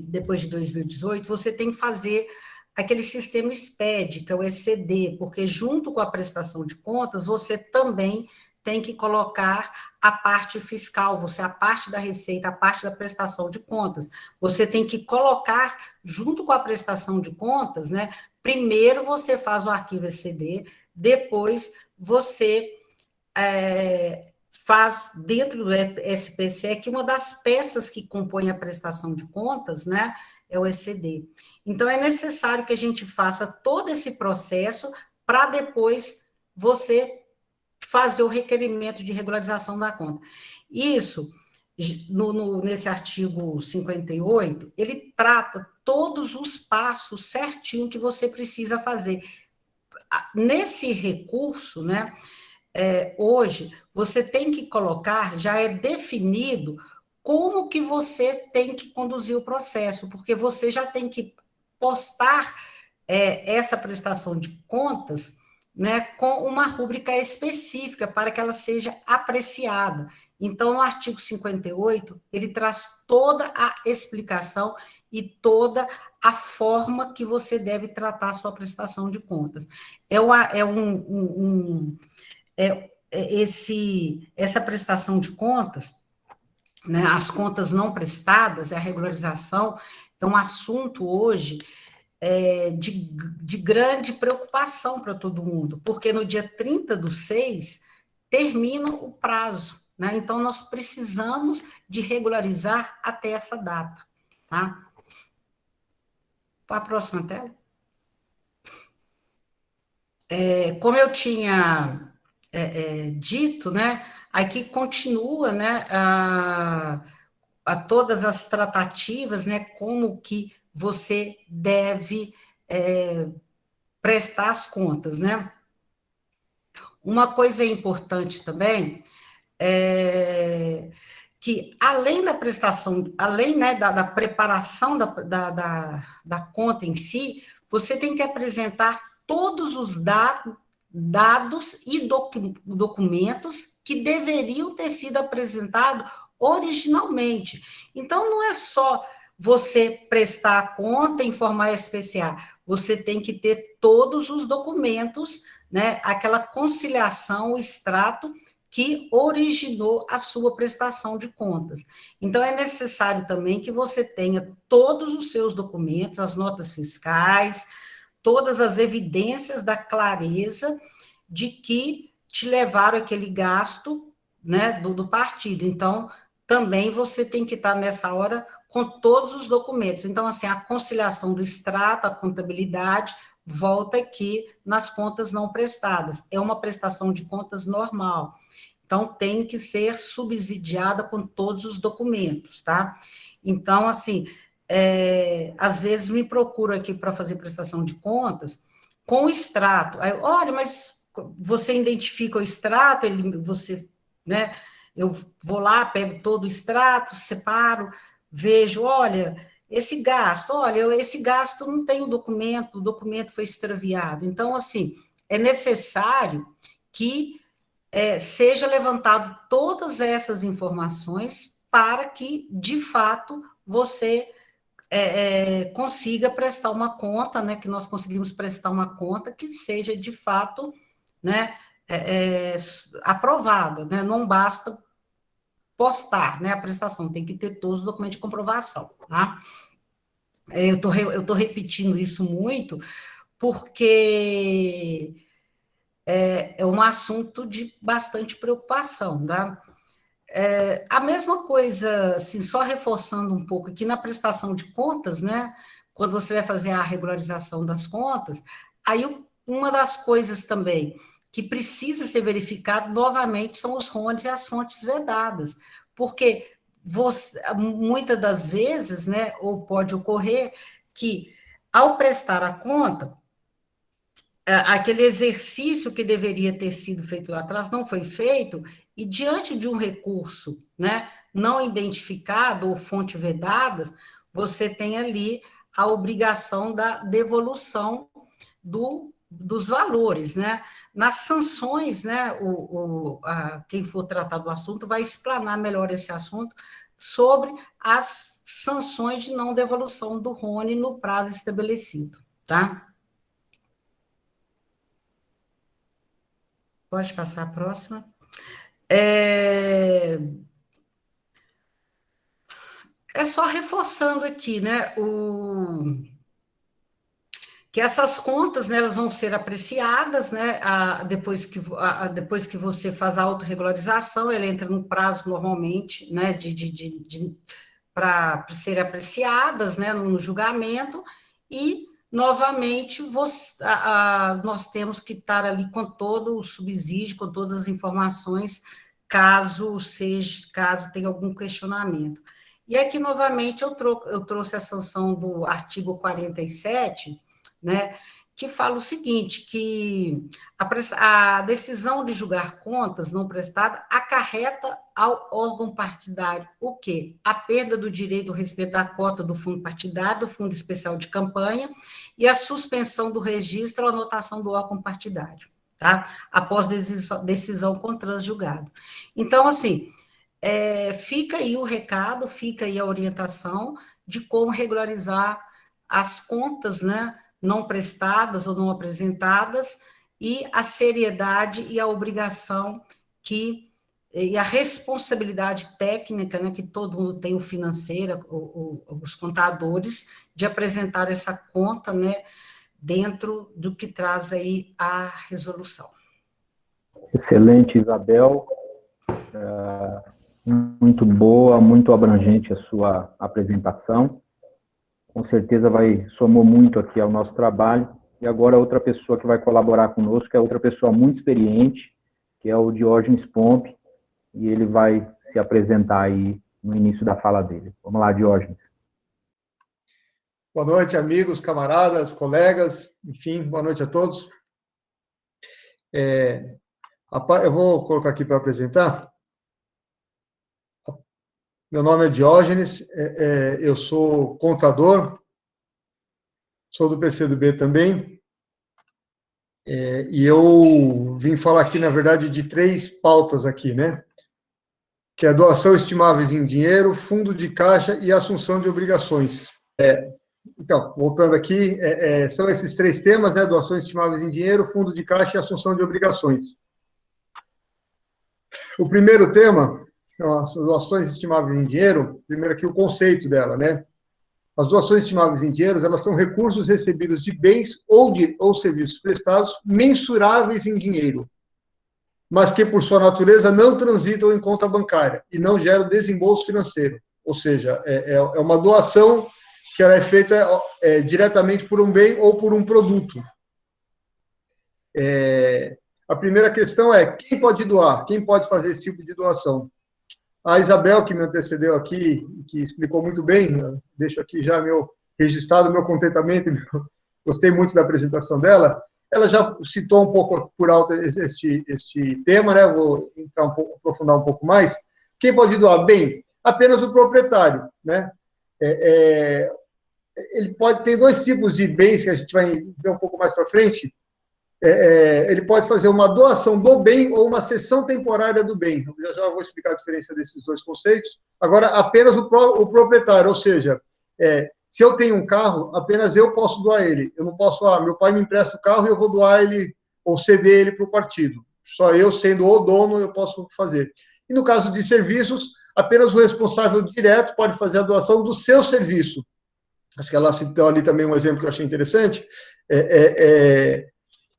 depois de 2018, você tem que fazer aquele sistema SPED, que é o ECD, porque junto com a prestação de contas, você também tem que colocar a parte fiscal, a parte da receita, a parte da prestação de contas. Você tem que colocar, junto com a prestação de contas, né? Primeiro você faz o arquivo ECD, depois você faz dentro do SPCE, que uma das peças que compõe a prestação de contas, né, é o ECD. Então, é necessário que a gente faça todo esse processo para depois você fazer o requerimento de regularização da conta. Isso, nesse artigo 58, ele trata todos os passos certinho que você precisa fazer. Nesse recurso, né, hoje, você tem que colocar, já é definido como que você tem que conduzir o processo, porque você já tem que postar essa prestação de contas, né, com uma rúbrica específica para que ela seja apreciada. Então, no artigo 58, ele traz toda a explicação e toda a forma que você deve tratar a sua prestação de contas. Essa prestação de contas, né, as contas não prestadas, a regularização, é um assunto hoje de grande preocupação para todo mundo, porque no dia 30/6 termina o prazo, né? Então, nós precisamos de regularizar até essa data, tá? Para a próxima tela. Como eu tinha dito, né, aqui continua, né, a todas as tratativas, né, como que você deve prestar as contas, né. Uma coisa importante também é que, além da prestação, além, né, da preparação da conta em si, você tem que apresentar todos os dados e documentos que deveriam ter sido apresentados originalmente. Então, não é só você prestar a conta em forma SPCA, você tem que ter todos os documentos, né, aquela conciliação, o extrato que originou a sua prestação de contas. Então, é necessário também que você tenha todos os seus documentos, as notas fiscais, todas as evidências da clareza de que te levaram aquele gasto, né, do partido. Então, também você tem que estar nessa hora com todos os documentos. Então, assim, a conciliação do extrato, a contabilidade, volta aqui nas contas não prestadas. É uma prestação de contas normal. Então, tem que ser subsidiada com todos os documentos, tá? Então, assim, às vezes me procuro aqui para fazer prestação de contas com o extrato. Aí, olha, mas você identifica o extrato, você, né? Eu vou lá, pego todo o extrato, separo, vejo, olha, esse gasto não tem o documento foi extraviado. Então, assim, é necessário que seja levantado todas essas informações para que, de fato, você consiga prestar uma conta, né, que nós conseguimos prestar uma conta que seja, de fato, né, aprovada, né, não basta postar, né, a prestação, tem que ter todos os documentos de comprovação, tá? Eu tô repetindo isso muito, porque é um assunto de bastante preocupação, tá? A mesma coisa, assim, só reforçando um pouco aqui na prestação de contas, né? Quando você vai fazer a regularização das contas, aí uma das coisas também que precisa ser verificado novamente são os RONs e as fontes vedadas, porque muitas das vezes, né, ou pode ocorrer que, ao prestar a conta, aquele exercício que deveria ter sido feito lá atrás não foi feito, e diante de um recurso, né, não identificado ou fonte vedadas, você tem ali a obrigação da devolução dos valores, né? Nas sanções, né, quem for tratar do assunto vai explanar melhor esse assunto sobre as sanções de não devolução do RONE no prazo estabelecido, tá? Pode passar a próxima. É só reforçando aqui, né, que essas contas, né, elas vão ser apreciadas, né, depois que você faz a autorregularização, ela entra no prazo normalmente, né, para serem apreciadas, né, no julgamento, e novamente nós temos que estar ali com todo o subsídio, com todas as informações, caso tenha algum questionamento. E aqui, novamente, eu trouxe a sanção do artigo 47, né, que fala o seguinte, que a decisão de julgar contas não prestadas acarreta ao órgão partidário o quê? A perda do direito ao respeito da cota do fundo partidário, do fundo especial de campanha, e a suspensão do registro ou anotação do órgão partidário, tá? Após decisão com transjulgado. Então, assim, fica aí o recado, fica aí a orientação de como regularizar as contas, né, não prestadas ou não apresentadas, e a seriedade e a obrigação e a responsabilidade técnica, né, que todo mundo tem, o financeiro, os contadores, de apresentar essa conta, né, dentro do que traz aí a resolução. Excelente, Isabel. Muito boa, muito abrangente a sua apresentação. Com certeza somou muito aqui ao nosso trabalho. E agora outra pessoa que vai colaborar conosco é outra pessoa muito experiente, que é o Diógenes Pompe, e ele vai se apresentar aí no início da fala dele. Vamos lá, Diógenes. Boa noite, amigos, camaradas, colegas, enfim, boa noite a todos. Eu vou colocar aqui para apresentar. Meu nome é Diógenes, eu sou contador, sou do PCdoB também, e eu vim falar aqui, na verdade, de 3 pautas aqui, né? Que é doação estimáveis em dinheiro, fundo de caixa e assunção de obrigações. Então, voltando aqui, são esses 3 temas, né? Doações estimáveis em dinheiro, fundo de caixa e assunção de obrigações. O primeiro tema são as doações estimáveis em dinheiro. Primeiro aqui o conceito dela, né? As doações estimáveis em dinheiro, elas são recursos recebidos de bens ou serviços prestados mensuráveis em dinheiro, mas que, por sua natureza, não transitam em conta bancária e não geram desembolso financeiro. Ou seja, é uma doação que ela é feita diretamente por um bem ou por um produto. A primeira questão é, quem pode doar? Quem pode fazer esse tipo de doação? A Isabel, que me antecedeu aqui, que explicou muito bem, deixo aqui já registrado meu contentamento, gostei muito da apresentação dela. Ela já citou um pouco por alto este tema, né? Vou aprofundar um pouco mais. Quem pode doar? Bem, apenas o proprietário, né? Ele pode ter dois tipos de bens que a gente vai ver um pouco mais para frente. Ele pode fazer uma doação do bem ou uma cessão temporária do bem. Eu já vou explicar a diferença desses dois conceitos. Agora, apenas o proprietário, ou seja, se eu tenho um carro, apenas eu posso doar ele. Eu não posso, meu pai me empresta o carro e eu vou doar ele ou ceder ele para o partido. Só eu, sendo o dono, eu posso fazer. E no caso de serviços, apenas o responsável direto pode fazer a doação do seu serviço. Acho que ela citou ali também um exemplo que eu achei interessante.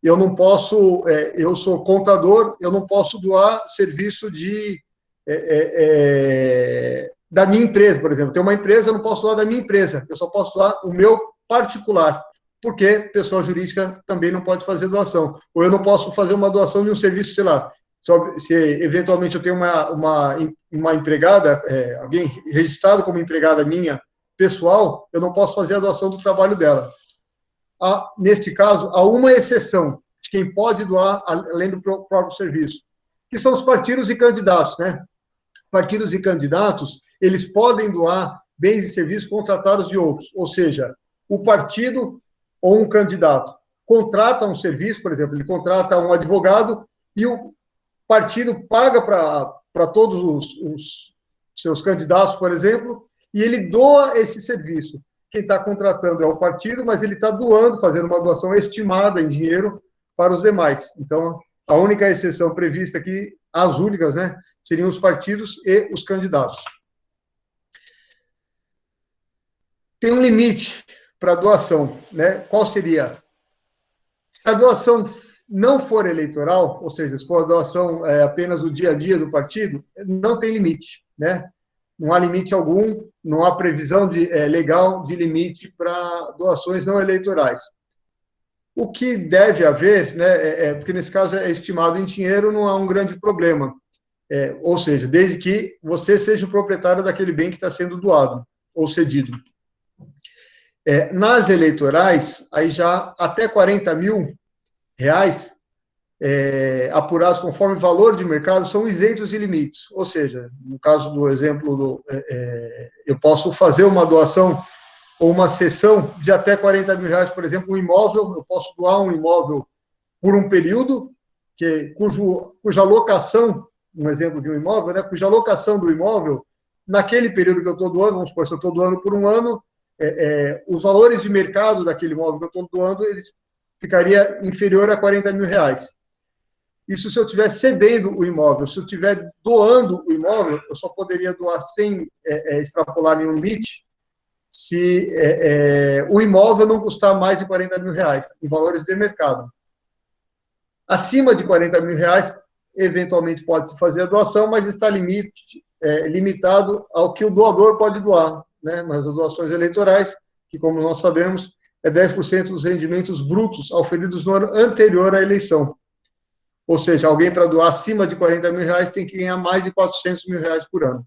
Eu não posso, eu sou contador, eu não posso doar serviço da minha empresa, por exemplo. Tem uma empresa, eu não posso doar da minha empresa, eu só posso doar o meu particular, porque pessoa jurídica também não pode fazer doação. Ou eu não posso fazer uma doação de um serviço, sei lá, se eventualmente eu tenho uma empregada, alguém registrado como empregada minha, pessoal, eu não posso fazer a doação do trabalho dela. Neste caso, há uma exceção de quem pode doar, além do próprio serviço, que são os partidos e candidatos, né? Partidos e candidatos, eles podem doar bens e serviços contratados de outros, ou seja, o partido ou um candidato contrata um serviço, por exemplo, ele contrata um advogado e o partido paga para todos os seus candidatos, por exemplo, e ele doa esse serviço. Quem está contratando é o partido, mas ele está doando, fazendo uma doação estimada em dinheiro para os demais. Então, a única exceção prevista aqui, as únicas, né, seriam os partidos e os candidatos. Tem um limite para a doação, né? Qual seria? Se a doação não for eleitoral, ou seja, se for a doação apenas o dia a dia do partido, não tem limite, né? Não há limite algum, não há previsão legal de limite para doações não eleitorais. O que deve haver, né, porque nesse caso é estimado em dinheiro, não há um grande problema. Ou seja, desde que você seja o proprietário daquele bem que está sendo doado ou cedido. Nas eleitorais, aí já até R$40.000, apurados conforme valor de mercado, são isentos de limites. Ou seja, no caso do exemplo, eu posso fazer uma doação ou uma cessão de até R$40.000, por exemplo, um imóvel, eu posso doar um imóvel por um período, cuja locação, um exemplo de um imóvel, né, cuja locação do imóvel, naquele período que eu estou doando, vamos supor, se eu estou doando por um ano, os valores de mercado daquele imóvel que eu estou doando, eles ficaria inferior a R$40.000. Isso se eu estiver cedendo o imóvel. Se eu estiver doando o imóvel, eu só poderia doar sem extrapolar nenhum limite, se o imóvel não custar mais de R$40.000, em valores de mercado. Acima de R$40.000, eventualmente pode-se fazer a doação, mas está limitado ao que o doador pode doar, né? Nas doações eleitorais, que, como nós sabemos, é 10% dos rendimentos brutos auferidos no ano anterior à eleição. Ou seja, alguém para doar acima de R$40.000 tem que ganhar mais de R$400.000 por ano.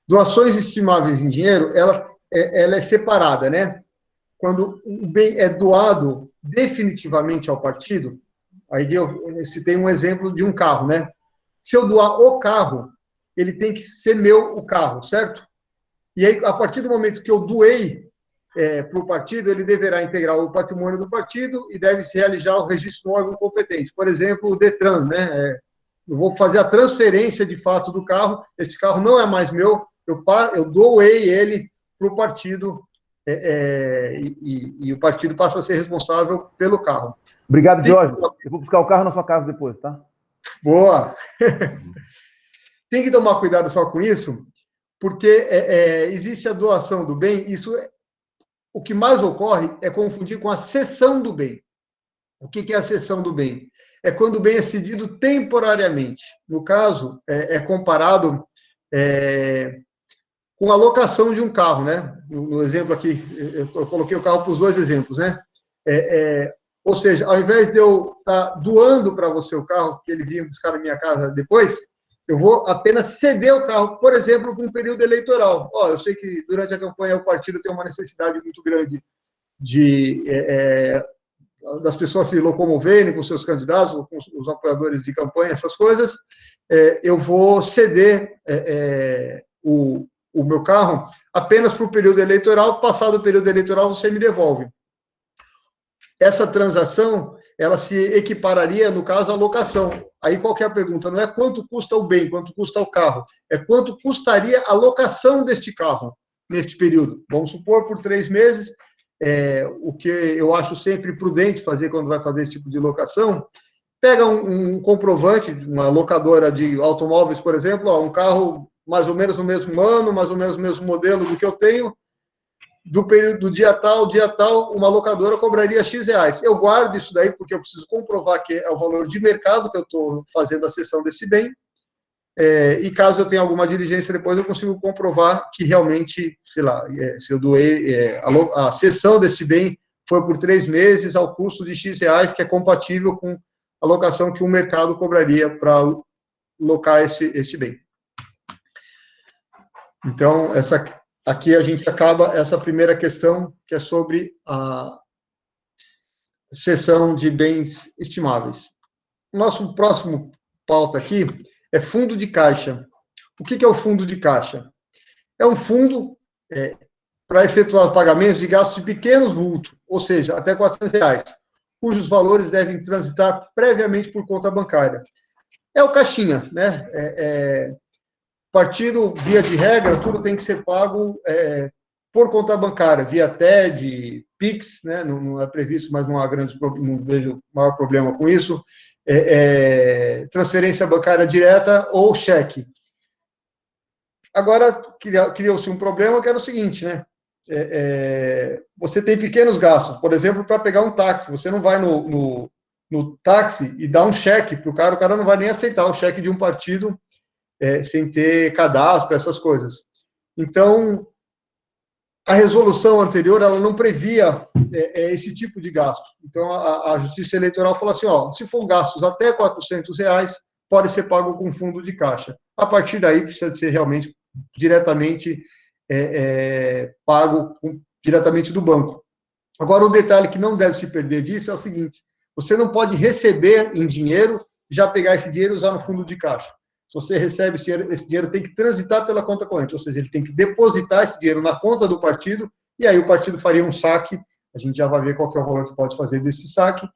Doações estimáveis em dinheiro, ela é separada, né? Quando o bem é doado definitivamente ao partido, aí eu citei um exemplo de um carro, né? Se eu doar o carro, ele tem que ser meu o carro, certo? E aí, a partir do momento que eu doei para o partido, ele deverá integrar o patrimônio do partido e deve se realizar o registro no órgão competente. Por exemplo, o DETRAN, né? Eu vou fazer a transferência de fato do carro, este carro não é mais meu, eu doei ele para o partido e o partido passa a ser responsável pelo carro. Obrigado, Jorge. Eu vou buscar o carro na sua casa depois, tá? Boa! tem que tomar cuidado só com isso, porque existe a doação do bem, o que mais ocorre é confundir com a cessão do bem. O que é a cessão do bem? É quando o bem é cedido temporariamente. No caso, é comparado com a locação de um carro, né? No exemplo aqui, eu coloquei o carro para os dois exemplos, né? Ou seja, ao invés de eu estar doando para você o carro, que ele vinha buscar na minha casa depois, eu vou apenas ceder o carro, por exemplo, para um período eleitoral. Eu sei que durante a campanha o partido tem uma necessidade muito grande das pessoas se locomoverem com seus candidatos, ou com os apoiadores de campanha, essas coisas. Eu vou ceder o meu carro apenas para o período eleitoral. Passado o período eleitoral, você me devolve. Essa transação, ela se equipararia, no caso, à locação. Aí qual que é a pergunta? Não é quanto custa o bem, quanto custa o carro, é quanto custaria a locação deste carro neste período. Vamos supor, por 3 meses, o que eu acho sempre prudente fazer quando vai fazer esse tipo de locação, pega um comprovante, uma locadora de automóveis, por exemplo, um carro mais ou menos no mesmo ano, mais ou menos no mesmo modelo do que eu tenho, do período do dia tal, uma locadora cobraria X reais. Eu guardo isso daí porque eu preciso comprovar que é o valor de mercado que eu estou fazendo a cessão desse bem, e caso eu tenha alguma diligência depois, eu consigo comprovar que realmente, sei lá, se eu doei, a cessão desse bem foi por 3 meses ao custo de X reais, que é compatível com a locação que o mercado cobraria para locar este bem. Então, aqui a gente acaba essa primeira questão, que é sobre a cessão de bens estimáveis. Nosso próximo pauta aqui é fundo de caixa. O que é o fundo de caixa? É um fundo para efetuar pagamentos de gastos de pequenos vultos, ou seja, até R$400, cujos valores devem transitar previamente por conta bancária. É o caixinha, né? Partido, via de regra, tudo tem que ser pago por conta bancária, via TED, PIX, né? Não é previsto, mas não vejo maior problema com isso. Transferência bancária direta ou cheque. Agora, criou-se um problema que era o seguinte, né? Você tem pequenos gastos, por exemplo, para pegar um táxi. Você não vai no táxi e dá um cheque para o cara não vai nem aceitar o cheque de um partido sem ter cadastro, essas coisas. Então, a resolução anterior, ela não previa esse tipo de gasto. Então, a Justiça Eleitoral falou assim, se for gastos até R$400, pode ser pago com fundo de caixa. A partir daí, precisa ser realmente diretamente pago diretamente do banco. Agora, o detalhe que não deve se perder disso é o seguinte, você não pode receber em dinheiro, já pegar esse dinheiro e usar no fundo de caixa. Se você recebe esse dinheiro tem que transitar pela conta corrente, ou seja, ele tem que depositar esse dinheiro na conta do partido, e aí o partido faria um saque, a gente já vai ver qual que é o valor que pode fazer desse saque,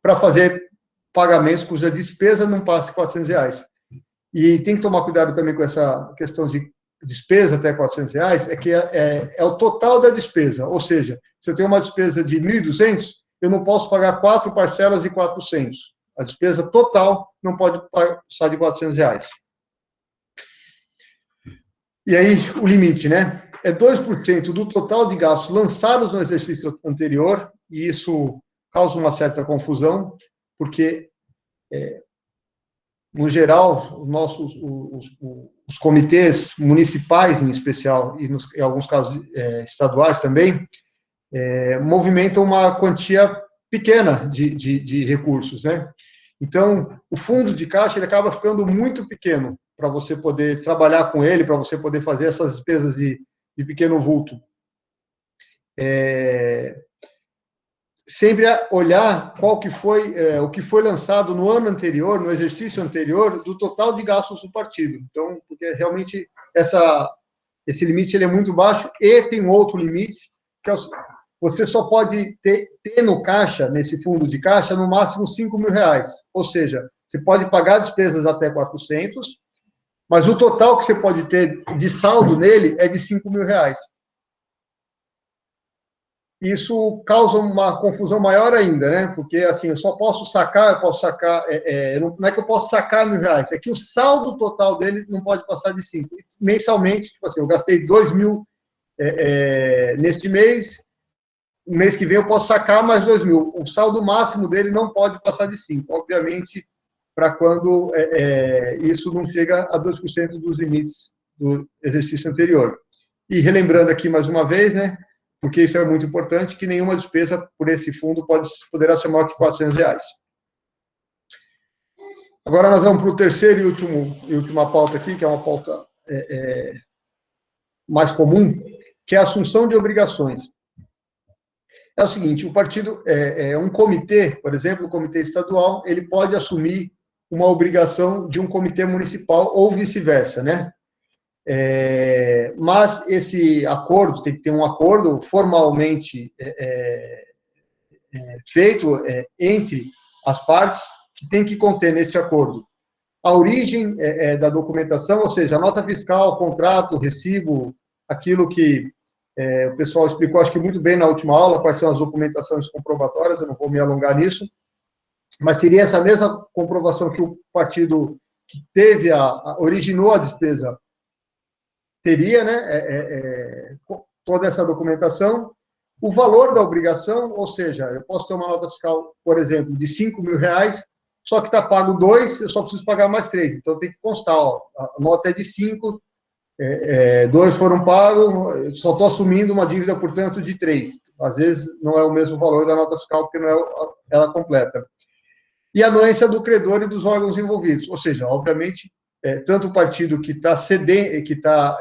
para fazer pagamentos cuja despesa não passe R$400. E tem que tomar cuidado também com essa questão de despesa até R$400, que é o total da despesa, ou seja, se eu tenho uma despesa de 1.200, eu não posso pagar 4 parcelas de 400. A despesa total não pode passar de R$400. E aí, o limite, né? É 2% do total de gastos lançados no exercício anterior, e isso causa uma certa confusão, porque, no geral, os comitês municipais, em especial, e em alguns casos estaduais também, movimentam uma quantia pequena de recursos, né? Então, o fundo de caixa ele acaba ficando muito pequeno para você poder trabalhar com ele, para você poder fazer essas despesas de pequeno vulto. Sempre olhar qual que foi o que foi lançado no ano anterior, no exercício anterior, do total de gastos do partido. Então, porque realmente esse limite ele é muito baixo, e tem outro limite, que é você só pode ter no caixa, nesse fundo de caixa, no máximo R$5.000. Ou seja, você pode pagar despesas até 400, mas o total que você pode ter de saldo nele é de R$5.000. isso causa uma confusão maior ainda, né? Porque, assim, eu posso sacar, não é que eu posso sacar R$1.000, é que o saldo total dele não pode passar de 5. Mensalmente, tipo assim, eu gastei 2.000 neste mês, no mês que vem eu posso sacar mais 2.000. O saldo máximo dele não pode passar de 5, obviamente, para quando isso não chega a 2% dos limites do exercício anterior. E relembrando aqui mais uma vez, né, porque isso é muito importante, que nenhuma despesa por esse fundo poderá ser maior que R$400. Agora nós vamos para o terceiro e última pauta aqui, que é uma pauta mais comum, que é a assunção de obrigações. É o seguinte, o partido, um comitê, por exemplo, o comitê estadual, ele pode assumir uma obrigação de um comitê municipal ou vice-versa, né? Mas esse acordo, tem que ter um acordo formalmente feito entre as partes, que tem que conter neste acordo a origem da documentação, ou seja, a nota fiscal, contrato, recibo, aquilo que o pessoal explicou, acho que muito bem na última aula, quais são as documentações comprobatórias, eu não vou me alongar nisso, mas seria essa mesma comprovação que o partido que originou a despesa teria, né, toda essa documentação, o valor da obrigação, ou seja, eu posso ter uma nota fiscal, por exemplo, de R$5.000, só que está pago 2, eu só preciso pagar mais 3, então tem que constar, ó, a nota é de 5, 2 foram pagos, só estou assumindo uma dívida, portanto, de 3. Às vezes não é o mesmo valor da nota fiscal, porque não é ela completa. E a anuência do credor e dos órgãos envolvidos, ou seja, obviamente, tanto o partido que está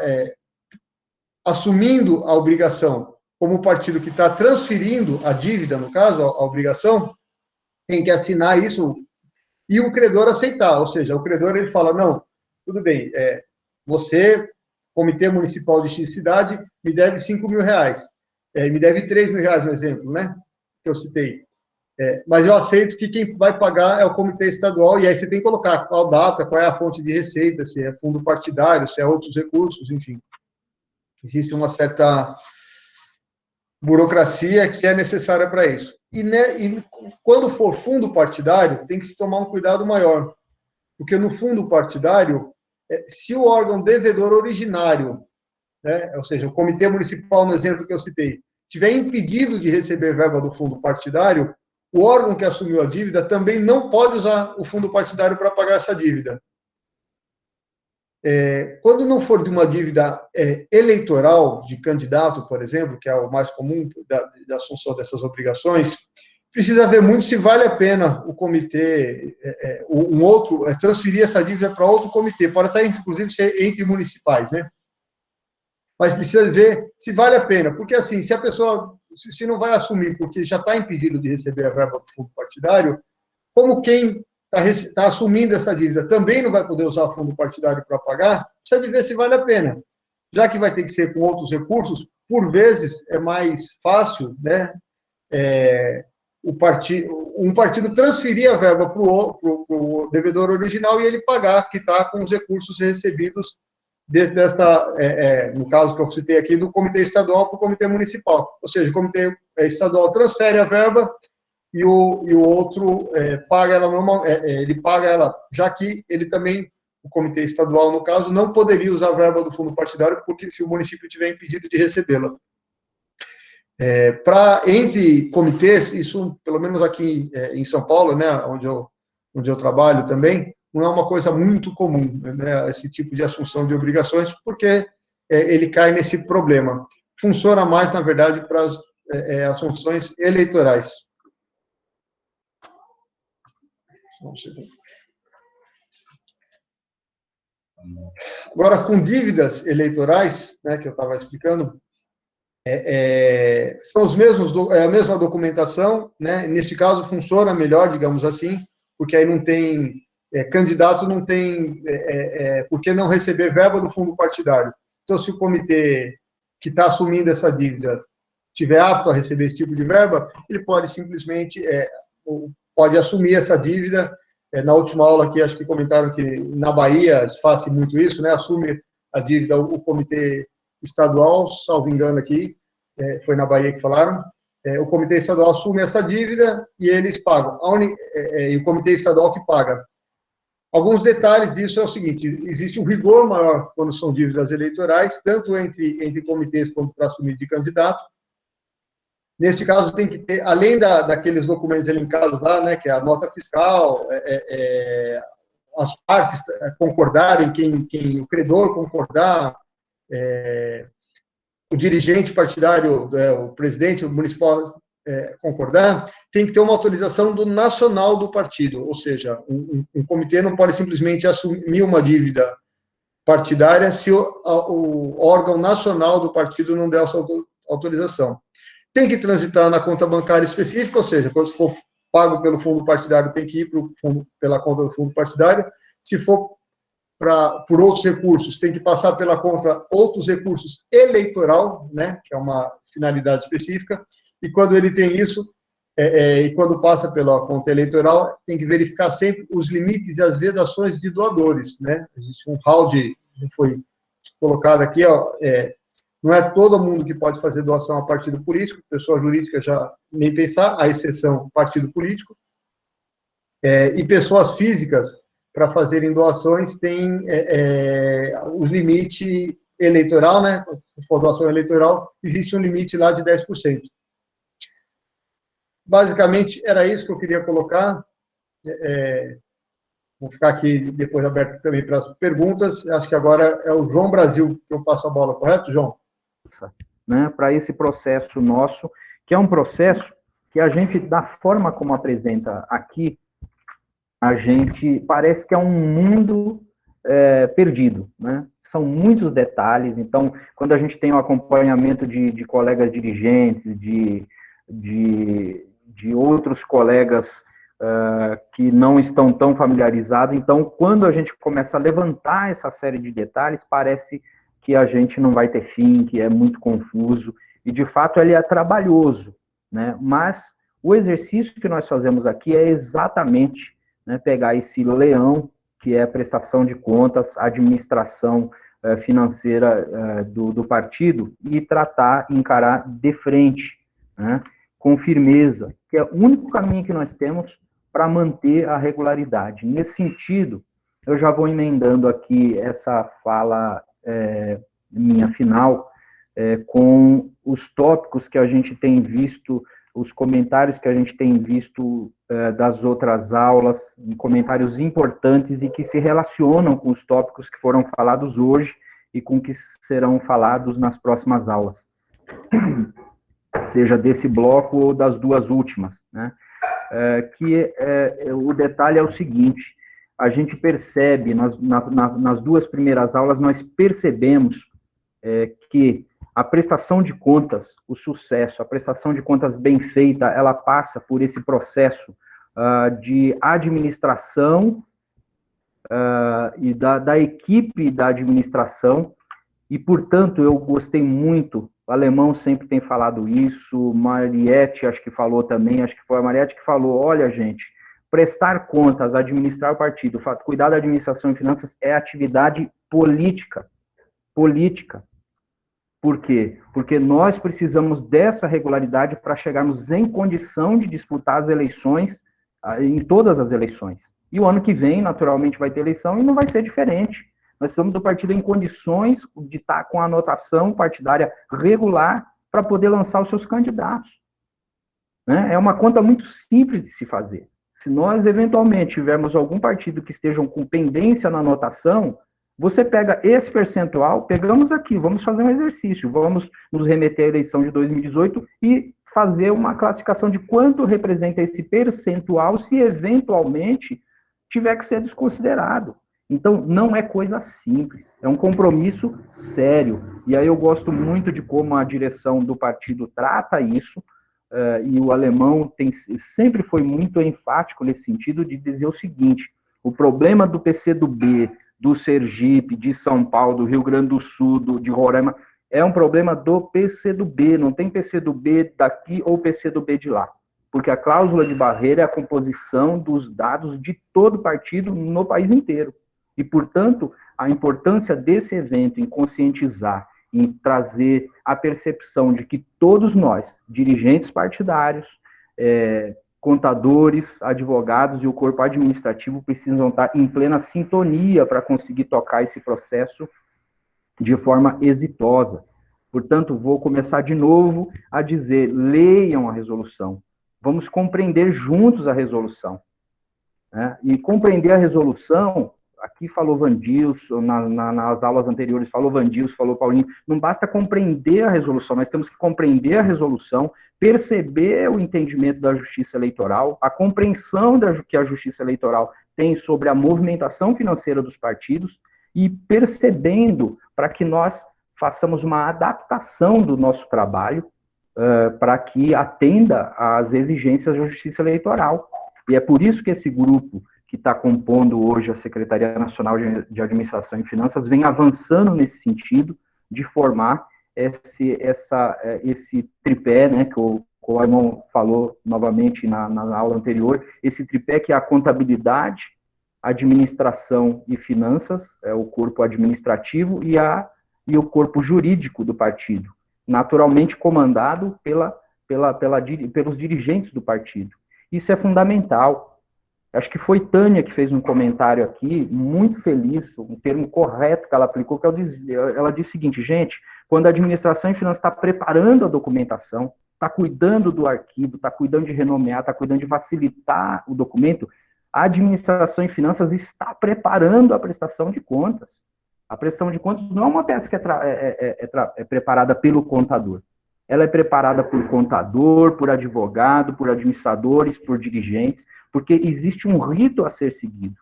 assumindo a obrigação, como o partido que está transferindo a dívida, no caso, a obrigação, tem que assinar isso e o credor aceitar, ou seja, o credor ele fala, não, tudo bem, você, Comitê Municipal de X cidade, me deve R$5.000, me deve R$3.000, no exemplo, né, que eu citei. Mas eu aceito que quem vai pagar é o comitê estadual, e aí você tem que colocar qual data, qual é a fonte de receita, se é fundo partidário, se é outros recursos, enfim. Existe uma certa burocracia que é necessária para isso. E quando for fundo partidário, tem que se tomar um cuidado maior, porque no fundo partidário, se o órgão devedor originário, né, ou seja, o comitê municipal, no exemplo que eu citei, tiver impedido de receber verba do fundo partidário, o órgão que assumiu a dívida também não pode usar o fundo partidário para pagar essa dívida. Quando não for de uma dívida eleitoral, de candidato, por exemplo, que é o mais comum da assunção dessas obrigações, precisa ver muito se vale a pena o comitê, transferir essa dívida para outro comitê, pode até, inclusive, ser entre municipais, né? Mas precisa ver se vale a pena, porque, assim, se a pessoa se não vai assumir porque já está impedido de receber a verba do fundo partidário, como quem está assumindo essa dívida também não vai poder usar o fundo partidário para pagar, precisa de ver se vale a pena. Já que vai ter que ser com outros recursos, por vezes é mais fácil, né, um partido transferir a verba para o devedor original e ele pagar, que está com os recursos recebidos no caso que eu citei aqui, do comitê estadual para o comitê municipal. Ou seja, o comitê estadual transfere a verba e o outro paga ela ele paga ela, já que ele também, o comitê estadual, no caso, não poderia usar a verba do fundo partidário, porque se o município tiver impedido de recebê-la. Entre comitês, isso, pelo menos aqui em São Paulo, né, onde eu trabalho também, não é uma coisa muito comum, né, esse tipo de assunção de obrigações, porque ele cai nesse problema. Funciona mais, na verdade, para as assunções eleitorais. Agora, com dívidas eleitorais, né, que eu estava explicando, são os mesmos, a mesma documentação, né? Neste caso funciona melhor, digamos assim, porque aí não tem candidato, não tem por que não receber verba do fundo partidário. Então, se o comitê que está assumindo essa dívida tiver apto a receber esse tipo de verba, ele pode simplesmente pode assumir essa dívida. Na última aula aqui, acho que comentaram que na Bahia faz muito isso, né? Assume a dívida o comitê estadual, salvo engano aqui, foi na Bahia que falaram, o Comitê Estadual assume essa dívida e eles pagam. E o Comitê Estadual que paga. Alguns detalhes disso é o seguinte: existe um rigor maior quando são dívidas eleitorais, tanto entre comitês quanto para assumir de candidato. Neste caso, tem que ter, além daqueles documentos elencados lá, né, que é a nota fiscal, as partes concordarem, o credor concordar, o dirigente partidário, o presidente municipal concordar, tem que ter uma autorização do nacional do partido, ou seja, um comitê não pode simplesmente assumir uma dívida partidária se o órgão nacional do partido não der essa autorização. Tem que transitar na conta bancária específica, ou seja, quando for pago pelo fundo partidário, tem que ir pela conta do fundo partidário. Se for por outros recursos, tem que passar pela conta outros recursos eleitoral, né, que é uma finalidade específica, e quando ele tem isso, e quando passa pela conta eleitoral, tem que verificar sempre os limites e as vedações de doadores, né? Existe um round que foi colocado aqui, não é todo mundo que pode fazer doação a partido político, pessoa jurídica já nem pensar, a exceção partido político, e pessoas físicas, para fazerem doações, tem o limite eleitoral, né? Se for doação eleitoral, existe um limite lá de 10%. Basicamente, era isso que eu queria colocar. Vou ficar aqui depois aberto também para as perguntas. Acho que agora é o João Brasil que eu passo a bola, correto, João? Né, para esse processo nosso, que é um processo que a gente, da forma como apresenta aqui, a gente parece que é um mundo perdido, né? São muitos detalhes. Então, quando a gente tem o acompanhamento de colegas dirigentes, de outros colegas que não estão tão familiarizados, então, quando a gente começa a levantar essa série de detalhes, parece que a gente não vai ter fim, que é muito confuso, e de fato ele é trabalhoso, né? Mas o exercício que nós fazemos aqui é exatamente, né, pegar esse leão, que é a prestação de contas, a administração financeira do partido, e encarar de frente, né, com firmeza, que é o único caminho que nós temos para manter a regularidade. Nesse sentido, eu já vou emendando aqui essa fala minha final, com os tópicos que a gente tem visto, os comentários que a gente tem visto das outras aulas, comentários importantes e que se relacionam com os tópicos que foram falados hoje e com que serão falados nas próximas aulas, seja desse bloco ou das duas últimas, né? O detalhe é o seguinte: a gente percebe, nas duas primeiras aulas, nós percebemos que a prestação de contas, o sucesso, a prestação de contas bem feita, ela passa por esse processo de administração e da equipe da administração, e, portanto, eu gostei muito, o Alemão sempre tem falado isso, Mariette acho que falou também, acho que foi a Mariette que falou, olha, gente, prestar contas, administrar o partido, cuidar da administração e finanças é atividade política. Por quê? Porque nós precisamos dessa regularidade para chegarmos em condição de disputar as eleições, em todas as eleições. E o ano que vem, naturalmente, vai ter eleição e não vai ser diferente. Nós estamos do partido em condições de estar com a anotação partidária regular para poder lançar os seus candidatos, né? É uma conta muito simples de se fazer. Se nós, eventualmente, tivermos algum partido que estejam com pendência na anotação, você pega esse percentual, pegamos aqui, vamos fazer um exercício, vamos nos remeter à eleição de 2018 e fazer uma classificação de quanto representa esse percentual se, eventualmente, tiver que ser desconsiderado. Então, não é coisa simples, é um compromisso sério. E aí eu gosto muito de como a direção do partido trata isso, e o Alemão sempre foi muito enfático nesse sentido de dizer o seguinte: o problema do PCdoB, do Sergipe, de São Paulo, do Rio Grande do Sul, de Roraima, é um problema do PCdoB, não tem PCdoB daqui ou PCdoB de lá. Porque a cláusula de barreira é a composição dos dados de todo partido no país inteiro. E, portanto, a importância desse evento em conscientizar, em trazer a percepção de que todos nós, dirigentes partidários, contadores, advogados e o corpo administrativo precisam estar em plena sintonia para conseguir tocar esse processo de forma exitosa. Portanto, vou começar de novo a dizer, leiam a resolução, vamos compreender juntos a resolução. Né? E compreender a resolução, aqui falou Vandilson, nas aulas anteriores falou Vandilson, falou Paulinho, não basta compreender a resolução, nós temos que compreender a resolução, perceber o entendimento da justiça eleitoral, a compreensão que a justiça eleitoral tem sobre a movimentação financeira dos partidos, e percebendo para que nós façamos uma adaptação do nosso trabalho para que atenda às exigências da justiça eleitoral. E é por isso que esse grupo que está compondo hoje a Secretaria Nacional de Administração e Finanças vem avançando nesse sentido de formar esse tripé, né, que o Coimon falou novamente na aula anterior, esse tripé que é a contabilidade, administração e finanças, é o corpo administrativo, e o corpo jurídico do partido, naturalmente comandado pelos dirigentes do partido. Isso é fundamental. Acho que foi Tânia que fez um comentário aqui, muito feliz, um termo correto que ela aplicou, que ela disse o seguinte, gente, quando a administração e finanças está preparando a documentação, está cuidando do arquivo, está cuidando de renomear, está cuidando de facilitar o documento, a administração e finanças está preparando a prestação de contas. A prestação de contas não é uma peça que é preparada pelo contador. Ela é preparada por contador, por advogado, por administradores, por dirigentes, porque existe um rito a ser seguido.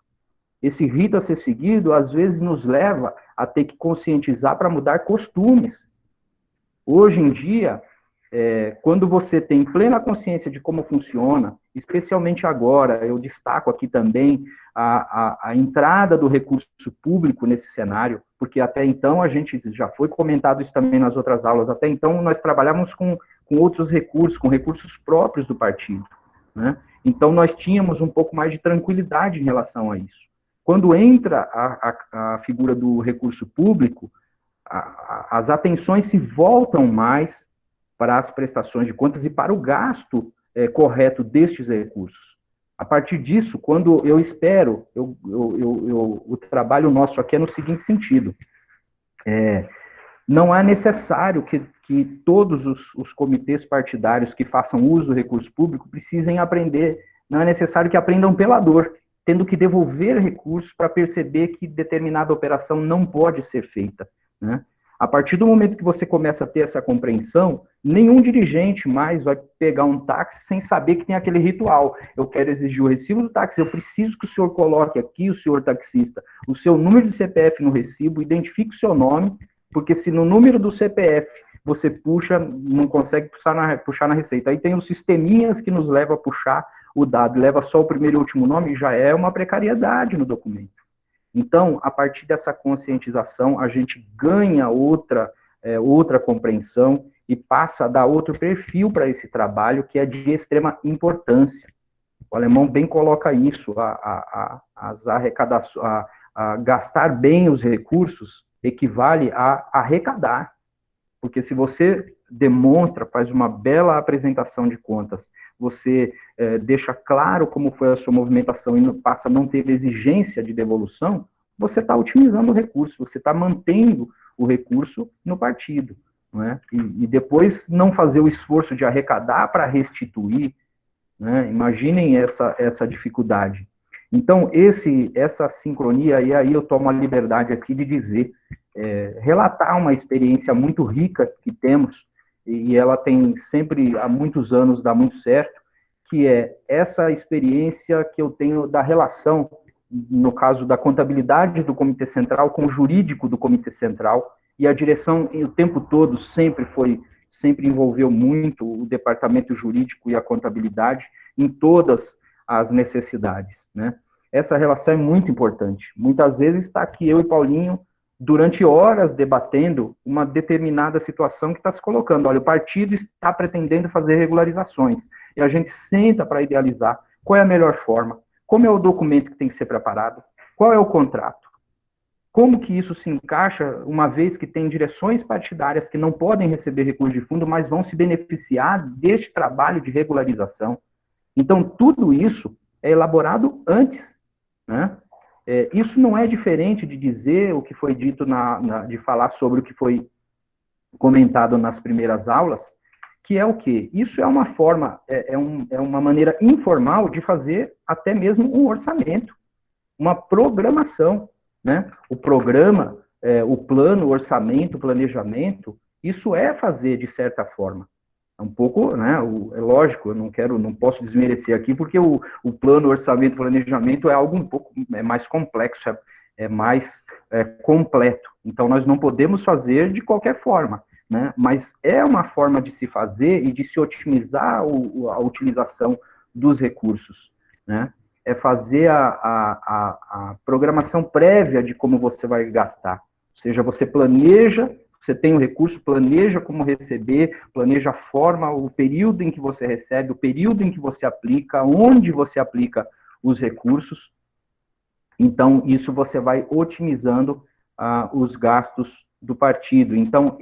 Esse rito a ser seguido, às vezes, nos leva a ter que conscientizar para mudar costumes. Hoje em dia, quando você tem plena consciência de como funciona, especialmente agora, eu destaco aqui também a entrada do recurso público nesse cenário, porque até então, a gente já foi comentado isso também nas outras aulas, até então nós trabalhávamos com outros recursos, com recursos próprios do partido, né? Então nós tínhamos um pouco mais de tranquilidade em relação a isso. Quando entra a figura do recurso público, as atenções se voltam mais para as prestações de contas e para o gasto correto destes recursos. A partir disso, quando eu espero, o trabalho nosso aqui é no seguinte sentido, não é necessário que todos os comitês partidários que façam uso do recurso público precisem aprender, não é necessário que aprendam pela dor, tendo que devolver recursos para perceber que determinada operação não pode ser feita, né? A partir do momento que você começa a ter essa compreensão, nenhum dirigente mais vai pegar um táxi sem saber que tem aquele ritual. Eu quero exigir o recibo do táxi, eu preciso que o senhor coloque aqui, o senhor taxista, o seu número de CPF no recibo, identifique o seu nome, porque se no número do CPF você puxa, não consegue puxar na receita. Aí tem os sisteminhas que nos levam a puxar o dado, leva só o primeiro e último nome, já é uma precariedade no documento. Então, a partir dessa conscientização, a gente ganha outra compreensão e passa a dar outro perfil para esse trabalho, que é de extrema importância. O alemão bem coloca isso, a gastar bem os recursos equivale a arrecadar. Porque se você demonstra, faz uma bela apresentação de contas, você deixa claro como foi a sua movimentação e passa a não ter exigência de devolução, você está otimizando o recurso, você está mantendo o recurso no partido, não é? E depois não fazer o esforço de arrecadar para restituir, né? Imaginem essa dificuldade. Então, essa sincronia, e aí eu tomo a liberdade aqui de dizer, relatar uma experiência muito rica que temos, e ela tem sempre, há muitos anos, dá muito certo, que é essa experiência que eu tenho da relação, no caso da contabilidade do Comitê Central, com o jurídico do Comitê Central, e a direção, o tempo todo, sempre envolveu muito o departamento jurídico e a contabilidade em todas as necessidades, né? Essa relação é muito importante. Muitas vezes está aqui eu e Paulinho, durante horas debatendo uma determinada situação que está se colocando. Olha, o partido está pretendendo fazer regularizações, e a gente senta para idealizar qual é a melhor forma, como é o documento que tem que ser preparado, qual é o contrato. Como que isso se encaixa, uma vez que tem direções partidárias que não podem receber recurso de fundo, mas vão se beneficiar deste trabalho de regularização? Então, tudo isso é elaborado antes, né? Isso não é diferente de dizer o que foi dito, de falar sobre o que foi comentado nas primeiras aulas, que é o quê? Isso é uma forma, uma maneira informal de fazer até mesmo um orçamento, uma programação, né? O programa, o plano, o orçamento, o planejamento, isso é fazer de certa forma. É um pouco, né? É lógico, eu não posso desmerecer aqui, porque o plano, orçamento, planejamento é algo um pouco mais complexo, é mais completo. Então, nós não podemos fazer de qualquer forma, né? Mas é uma forma de se fazer e de se otimizar a utilização dos recursos, né? É fazer a programação prévia de como você vai gastar. Ou seja, você planeja, você tem o recurso, planeja como receber, planeja a forma, o período em que você recebe, o período em que você aplica, onde você aplica os recursos. Então, isso você vai otimizando os gastos do partido. Então,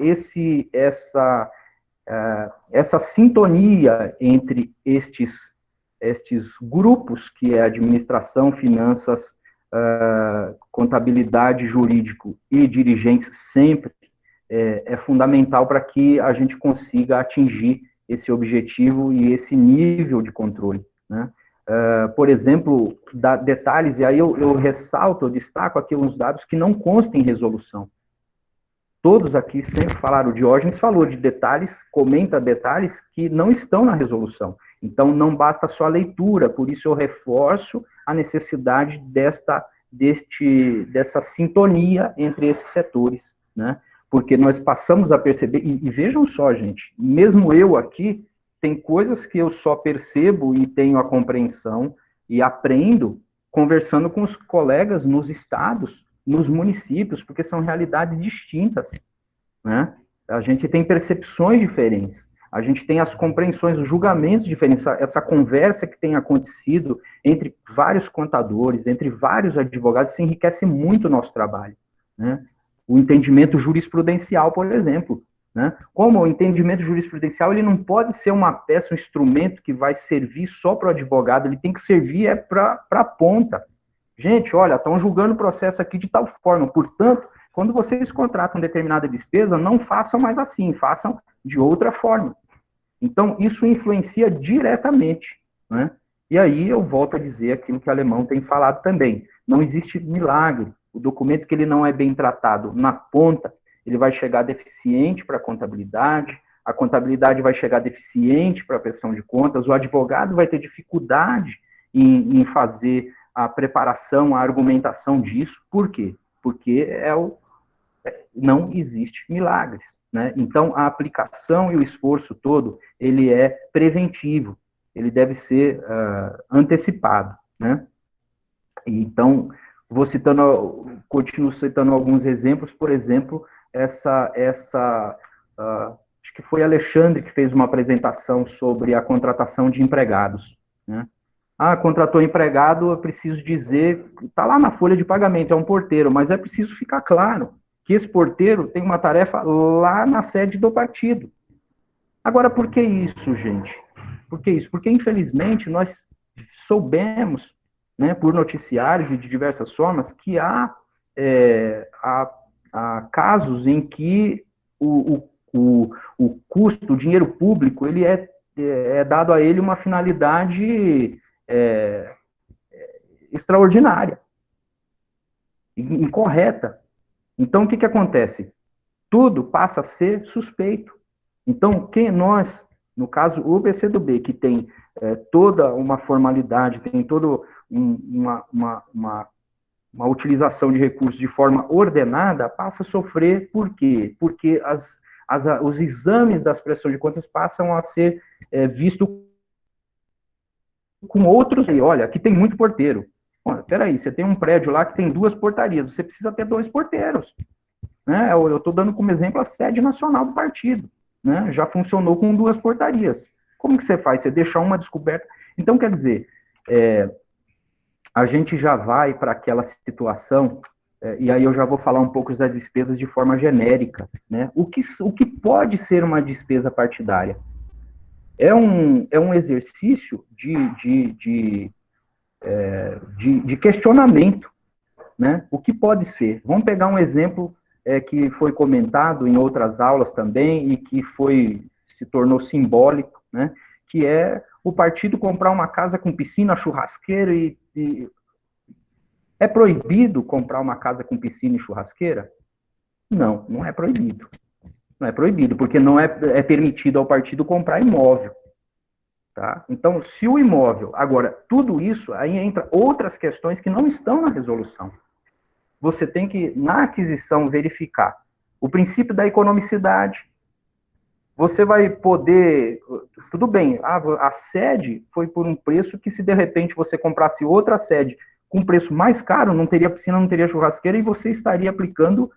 essa sintonia entre estes grupos, que é administração, finanças, contabilidade, jurídico e dirigentes, sempre é fundamental para que a gente consiga atingir esse objetivo e esse nível de controle, né? Por exemplo, detalhes, e aí eu ressalto, eu destaco aqui uns dados que não constam em resolução. Todos aqui sempre falaram, o Diógenes falou de detalhes, comenta detalhes que não estão na resolução. Então, não basta só a leitura, por isso eu reforço a necessidade dessa sintonia entre esses setores, né? Porque nós passamos a perceber, e vejam só, gente, mesmo eu aqui, tem coisas que eu só percebo e tenho a compreensão e aprendo conversando com os colegas nos estados, nos municípios, porque são realidades distintas, né? A gente tem percepções diferentes, a gente tem as compreensões, os julgamentos diferentes, essa conversa que tem acontecido entre vários contadores, entre vários advogados, se enriquece muito o nosso trabalho, né? O entendimento jurisprudencial, por exemplo, né? Como o entendimento jurisprudencial, ele não pode ser uma peça, um instrumento que vai servir só para o advogado, ele tem que servir para a ponta. Gente, olha, estão julgando o processo aqui de tal forma, portanto, quando vocês contratam determinada despesa, não façam mais assim, façam de outra forma. Então, isso influencia diretamente, né? E aí eu volto a dizer aquilo que o Alemão tem falado também, não existe milagre. O documento que ele não é bem tratado na ponta, ele vai chegar deficiente para a contabilidade vai chegar deficiente para a prestação de contas, o advogado vai ter dificuldade em fazer a preparação, a argumentação disso. Por quê? Porque não existe milagres, né? Então, a aplicação e o esforço todo, ele é preventivo, ele deve ser antecipado, né? Então, continuo citando alguns exemplos, por exemplo, acho que foi Alexandre que fez uma apresentação sobre a contratação de empregados, né? Contratou empregado, eu preciso dizer, está lá na folha de pagamento, é um porteiro, mas é preciso ficar claro que esse porteiro tem uma tarefa lá na sede do partido. Agora, por que isso, gente? Por que isso? Porque, infelizmente, nós soubemos, né, por noticiários e de diversas formas, que há casos em que o custo, o dinheiro público, ele é dado a ele uma finalidade extraordinária, incorreta. Então, o que acontece? Tudo passa a ser suspeito. Então, nós, no caso, o PCdoB, que tem toda uma formalidade, tem toda uma utilização de recursos de forma ordenada, passa a sofrer. Por quê? Porque os exames das prestações de contas passam a ser vistos com outros. Olha, aqui tem muito porteiro. Olha, peraí, você tem um prédio lá que tem 2 portarias, você precisa ter 2 porteiros, né? Eu estou dando como exemplo a sede nacional do partido, né? Já funcionou com 2 portarias. Como que você faz? Você deixa uma descoberta? Então, quer dizer, a gente já vai para aquela situação e aí eu já vou falar um pouco das despesas de forma genérica, né? O que pode ser uma despesa partidária? É um exercício de questionamento, né? O que pode ser? Vamos pegar um exemplo que foi comentado em outras aulas também e que se tornou simbólico, né? Que é o partido comprar uma casa com piscina, churrasqueira e... É proibido comprar uma casa com piscina e churrasqueira? Não, não é proibido. Não é proibido, porque não é permitido ao partido comprar imóvel. Tá? Então, se o imóvel... Agora, tudo isso, aí entra outras questões que não estão na resolução. Você tem que, na aquisição, verificar o princípio da economicidade. Você vai poder... Tudo bem, a sede foi por um preço que, se de repente você comprasse outra sede com preço mais caro, não teria piscina, não teria churrasqueira, e você estaria aplicando...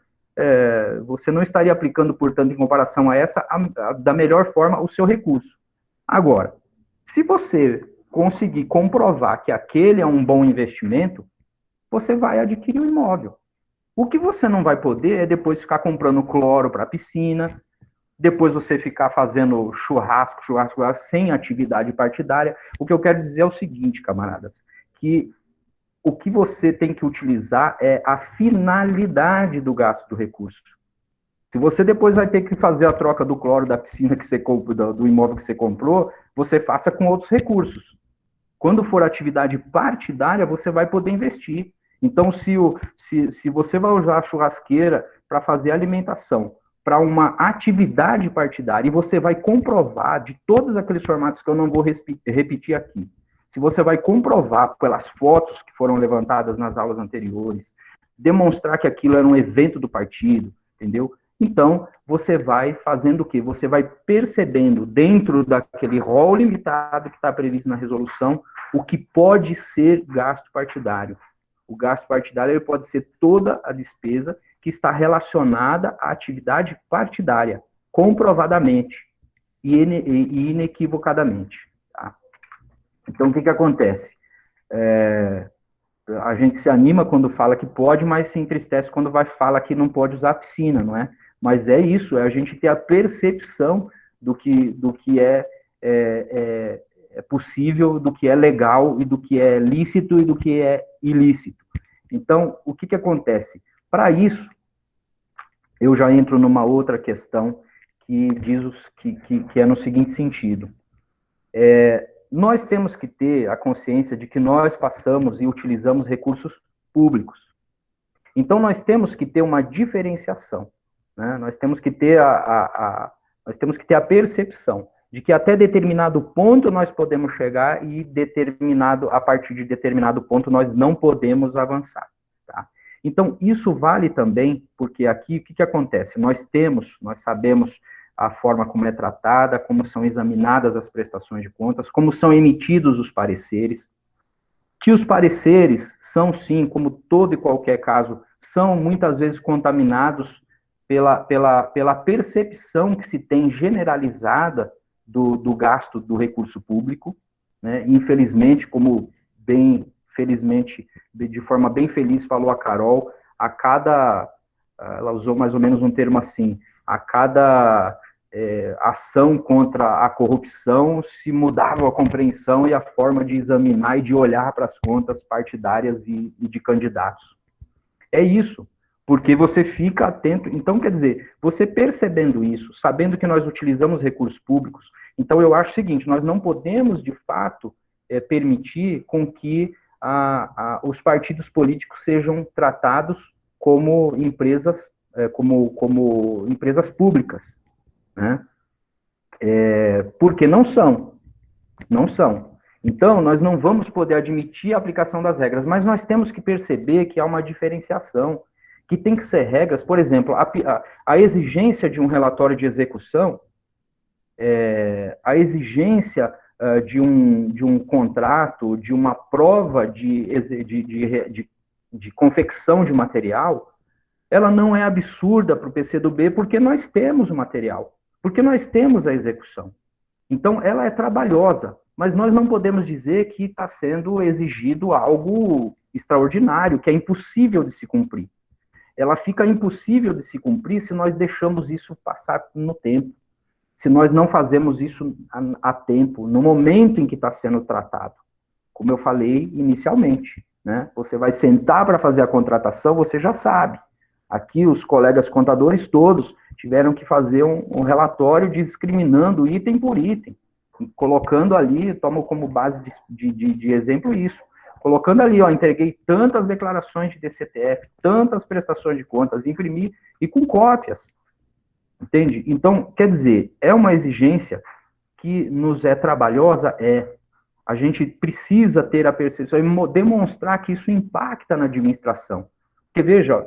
você não estaria aplicando, portanto, em comparação a essa, da melhor forma, o seu recurso. Agora, se você conseguir comprovar que aquele é um bom investimento, você vai adquirir o imóvel. O que você não vai poder é depois ficar comprando cloro para a piscina, depois você ficar fazendo churrasco sem atividade partidária. O que eu quero dizer é o seguinte, camaradas, que o que você tem que utilizar é a finalidade do gasto do recurso. Se você depois vai ter que fazer a troca do cloro da piscina que você comprou, do imóvel que você comprou, você faça com outros recursos. Quando for atividade partidária, você vai poder investir. Então, se você vai usar a churrasqueira para fazer alimentação, para uma atividade partidária, e você vai comprovar de todos aqueles formatos que eu não vou repetir aqui, se você vai comprovar pelas fotos que foram levantadas nas aulas anteriores, demonstrar que aquilo era um evento do partido, entendeu? Então, você vai fazendo o quê? Você vai percebendo, dentro daquele rol limitado que está previsto na resolução, o que pode ser gasto partidário. O gasto partidário ele pode ser toda a despesa que está relacionada à atividade partidária, comprovadamente e inequivocadamente. Tá? Então, o que acontece? A gente se anima quando fala que pode, mas se entristece quando fala que não pode usar a piscina, não é? Mas é isso, é a gente ter a percepção do que é possível, do que é legal, e do que é lícito e do que é ilícito. Então, o que acontece? Para isso, eu já entro numa outra questão que diz que é no seguinte sentido. Nós temos que ter a consciência de que nós passamos e utilizamos recursos públicos. Então, nós temos que ter uma diferenciação, né? Nós temos que ter nós temos que ter a percepção de que até determinado ponto nós podemos chegar e a partir de determinado ponto nós não podemos avançar. Tá? Então, isso vale também, porque aqui, o que acontece? Nós sabemos a forma como é tratada, como são examinadas as prestações de contas, como são emitidos os pareceres, que os pareceres são, sim, como todo e qualquer caso, são muitas vezes contaminados pela percepção que se tem generalizada do gasto do recurso público, né? Infelizmente, de forma bem feliz, falou a Carol, ela usou mais ou menos um termo assim, a cada ação contra a corrupção se mudava a compreensão e a forma de examinar e de olhar para as contas partidárias e de candidatos. É isso, porque você fica atento. Então, quer dizer, você percebendo isso, sabendo que nós utilizamos recursos públicos, então eu acho o seguinte, nós não podemos, de fato, permitir com que os partidos políticos sejam tratados como empresas, como empresas públicas, né? Porque não são. Então, nós não vamos poder admitir a aplicação das regras, mas nós temos que perceber que há uma diferenciação, que tem que ser regras, por exemplo, a exigência de um relatório de execução, a exigência de um contrato, de uma prova de confecção de material, ela não é absurda para o PCdoB, porque nós temos o material, porque nós temos a execução. Então, ela é trabalhosa, mas nós não podemos dizer que está sendo exigido algo extraordinário, que é impossível de se cumprir. ela fica impossível de se cumprir se nós deixamos isso passar no tempo, se nós não fazemos isso a tempo, no momento em que está sendo tratado. Como eu falei inicialmente, né? Você vai sentar para fazer a contratação, você já sabe. Aqui os colegas contadores todos tiveram que fazer um relatório discriminando item por item, colocando ali, tomo como base de exemplo isso, colocando ali, ó, entreguei tantas declarações de DCTF, tantas prestações de contas, imprimi, e com cópias, entende? Então, quer dizer, é uma exigência que nos é trabalhosa, a gente precisa ter a percepção e demonstrar que isso impacta na administração. Porque, veja,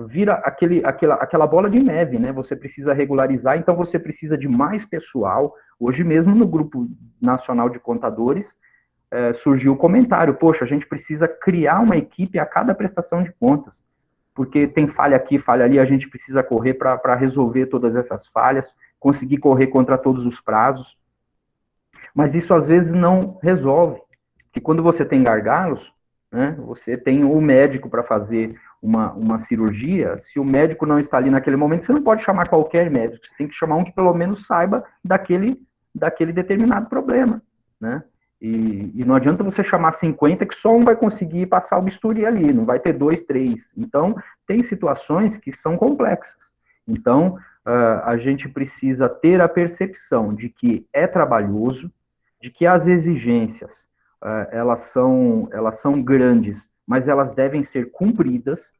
vira aquela bola de neve, né? Você precisa regularizar, então você precisa de mais pessoal. Hoje mesmo, no Grupo Nacional de Contadores, surgiu o comentário, poxa, a gente precisa criar uma equipe a cada prestação de contas, porque tem falha aqui, falha ali, a gente precisa correr para resolver todas essas falhas, conseguir correr contra todos os prazos. Mas isso às vezes não resolve, porque quando você tem gargalos, né, você tem o médico para fazer uma cirurgia, se o médico não está ali naquele momento, você não pode chamar qualquer médico, você tem que chamar um que pelo menos saiba daquele determinado problema, né? E não adianta você chamar 50 que só um vai conseguir passar o bisturi ali, não vai ter 2, 3. Então, tem situações que são complexas. Então, a gente precisa ter a percepção de que é trabalhoso, de que as exigências, elas são grandes, mas elas devem ser cumpridas,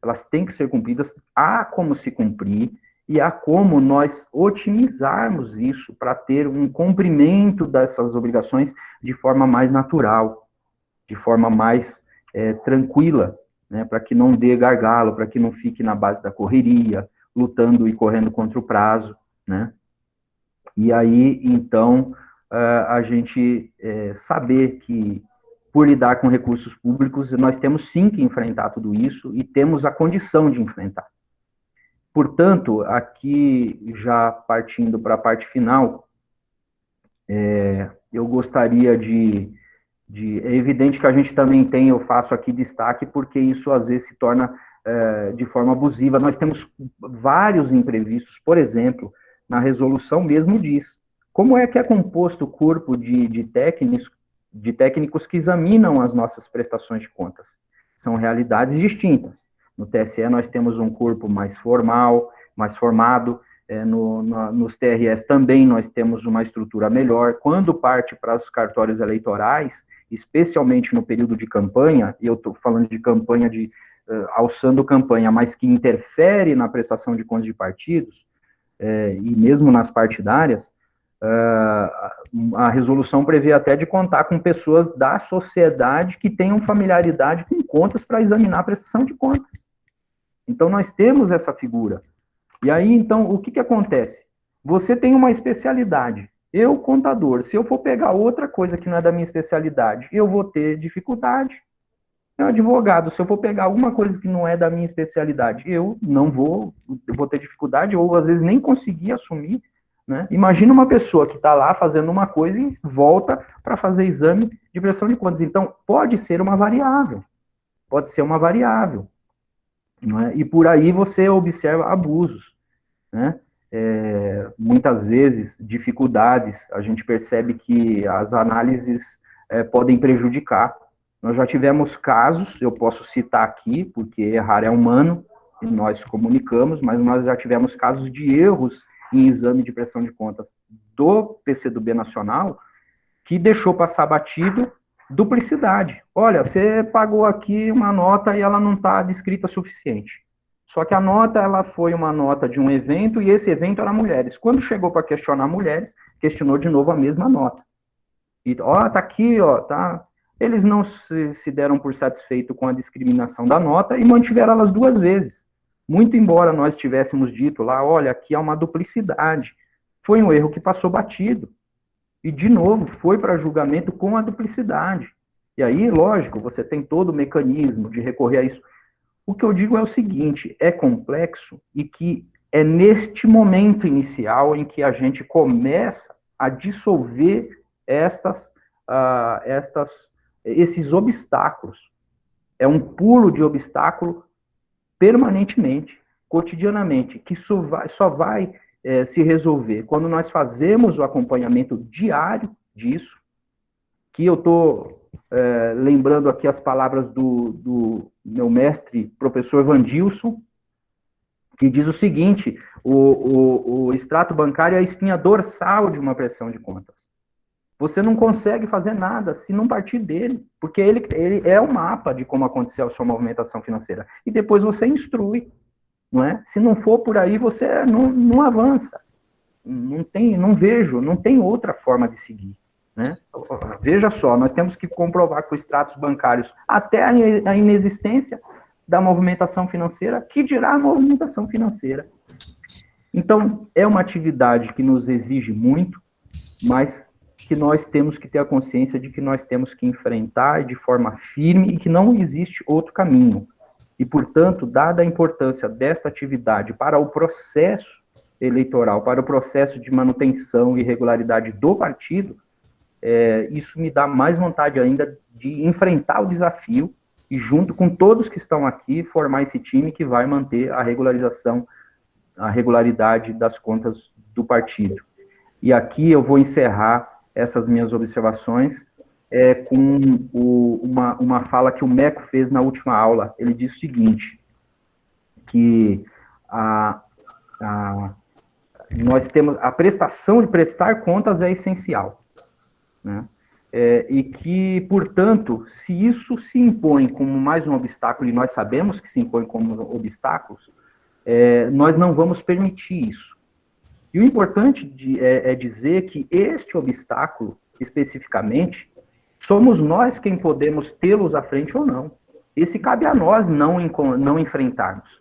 elas têm que ser cumpridas, há como se cumprir, e há como nós otimizarmos isso para ter um cumprimento dessas obrigações de forma mais natural, de forma mais tranquila, né, para que não dê gargalo, para que não fique na base da correria, lutando e correndo contra o prazo, né? E aí, então, a gente saber que, por lidar com recursos públicos, nós temos sim que enfrentar tudo isso e temos a condição de enfrentar. Portanto, aqui, já partindo para a parte final, eu gostaria é evidente que a gente também tem, eu faço aqui destaque, porque isso às vezes se torna de forma abusiva. Nós temos vários imprevistos, por exemplo, na resolução mesmo diz, como é que é composto o corpo de técnicos que examinam as nossas prestações de contas? São realidades distintas. No TSE nós temos um corpo mais formal, mais formado, nos TRS também nós temos uma estrutura melhor. Quando parte para os cartórios eleitorais, especialmente no período de campanha, e eu estou falando de campanha alçando campanha, mas que interfere na prestação de contas de partidos, e mesmo nas partidárias, a resolução prevê até de contar com pessoas da sociedade que tenham familiaridade com contas para examinar a prestação de contas. Então, nós temos essa figura. E aí, então, o que acontece? Você tem uma especialidade. Eu, contador, se eu for pegar outra coisa que não é da minha especialidade, eu vou ter dificuldade. Eu, advogado, se eu for pegar alguma coisa que não é da minha especialidade, eu vou ter dificuldade, ou às vezes nem conseguir assumir, né? Imagina uma pessoa que está lá fazendo uma coisa e volta para fazer exame de prestação de contas. Então, pode ser uma variável. Pode ser uma variável. Não é? E por aí você observa abusos, né? Muitas vezes, dificuldades, a gente percebe que as análises podem prejudicar. Nós já tivemos casos, eu posso citar aqui, porque errar é humano, e nós comunicamos, mas nós já tivemos casos de erros em exame de prestação de contas do PCdoB Nacional, que deixou passar batido duplicidade. Olha, você pagou aqui uma nota e ela não está descrita suficiente. Só que a nota, ela foi uma nota de um evento, e esse evento era mulheres. Quando chegou para questionar mulheres, questionou de novo a mesma nota. E, tá aqui, tá. Eles não se deram por satisfeito com a discriminação da nota e mantiveram elas 2 vezes. Muito embora nós tivéssemos dito lá, olha, aqui há uma duplicidade. Foi um erro que passou batido. E, de novo, foi para julgamento com a duplicidade. E aí, lógico, você tem todo o mecanismo de recorrer a isso. O que eu digo é o seguinte, é complexo e que é neste momento inicial em que a gente começa a dissolver esses obstáculos. É um pulo de obstáculo permanentemente, cotidianamente, que só vai se resolver quando nós fazemos o acompanhamento diário disso, que eu estou lembrando aqui as palavras do meu mestre, professor Vandilson, que diz o seguinte: o extrato bancário é a espinha dorsal de uma prestação de contas. Você não consegue fazer nada se não partir dele, porque ele é o mapa de como aconteceu a sua movimentação financeira. E depois você instrui, não é? Se não for por aí, você não avança. Não tem outra forma de seguir, né? Veja só, nós temos que comprovar com os extratos bancários até a inexistência da movimentação financeira, que dirá a movimentação financeira. Então, é uma atividade que nos exige muito, mas que nós temos que ter a consciência de que nós temos que enfrentar de forma firme e que não existe outro caminho. E, portanto, dada a importância desta atividade para o processo eleitoral, para o processo de manutenção e regularidade do partido, isso me dá mais vontade ainda de enfrentar o desafio e, junto com todos que estão aqui, formar esse time que vai manter a regularidade das contas do partido. E aqui eu vou encerrar essas minhas observações com uma fala que o Meco fez na última aula. Ele disse o seguinte, que nós temos a prestação de prestar contas é essencial, né? E que, portanto, se isso se impõe como mais um obstáculo, e nós sabemos que se impõe como obstáculos, nós não vamos permitir isso. E o importante é dizer que este obstáculo, especificamente, somos nós quem podemos tê-los à frente ou não. Esse cabe a nós não enfrentarmos.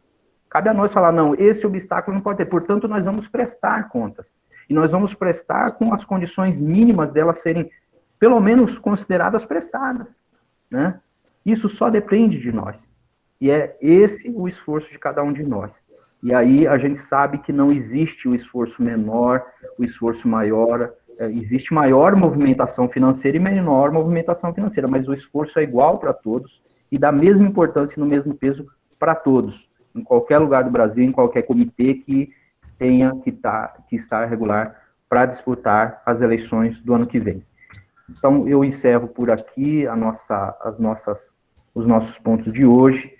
Cabe a nós falar, não, esse obstáculo não pode ter, portanto, nós vamos prestar contas. E nós vamos prestar com as condições mínimas delas serem, pelo menos, consideradas prestadas, né? Isso só depende de nós. E é esse o esforço de cada um de nós. E aí a gente sabe que não existe o esforço menor, o esforço maior, existe maior movimentação financeira e menor movimentação financeira, mas o esforço é igual para todos e da mesma importância e no mesmo peso para todos, em qualquer lugar do Brasil, em qualquer comitê que tenha que estar regular para disputar as eleições do ano que vem. Então, eu encerro por aqui os nossos pontos de hoje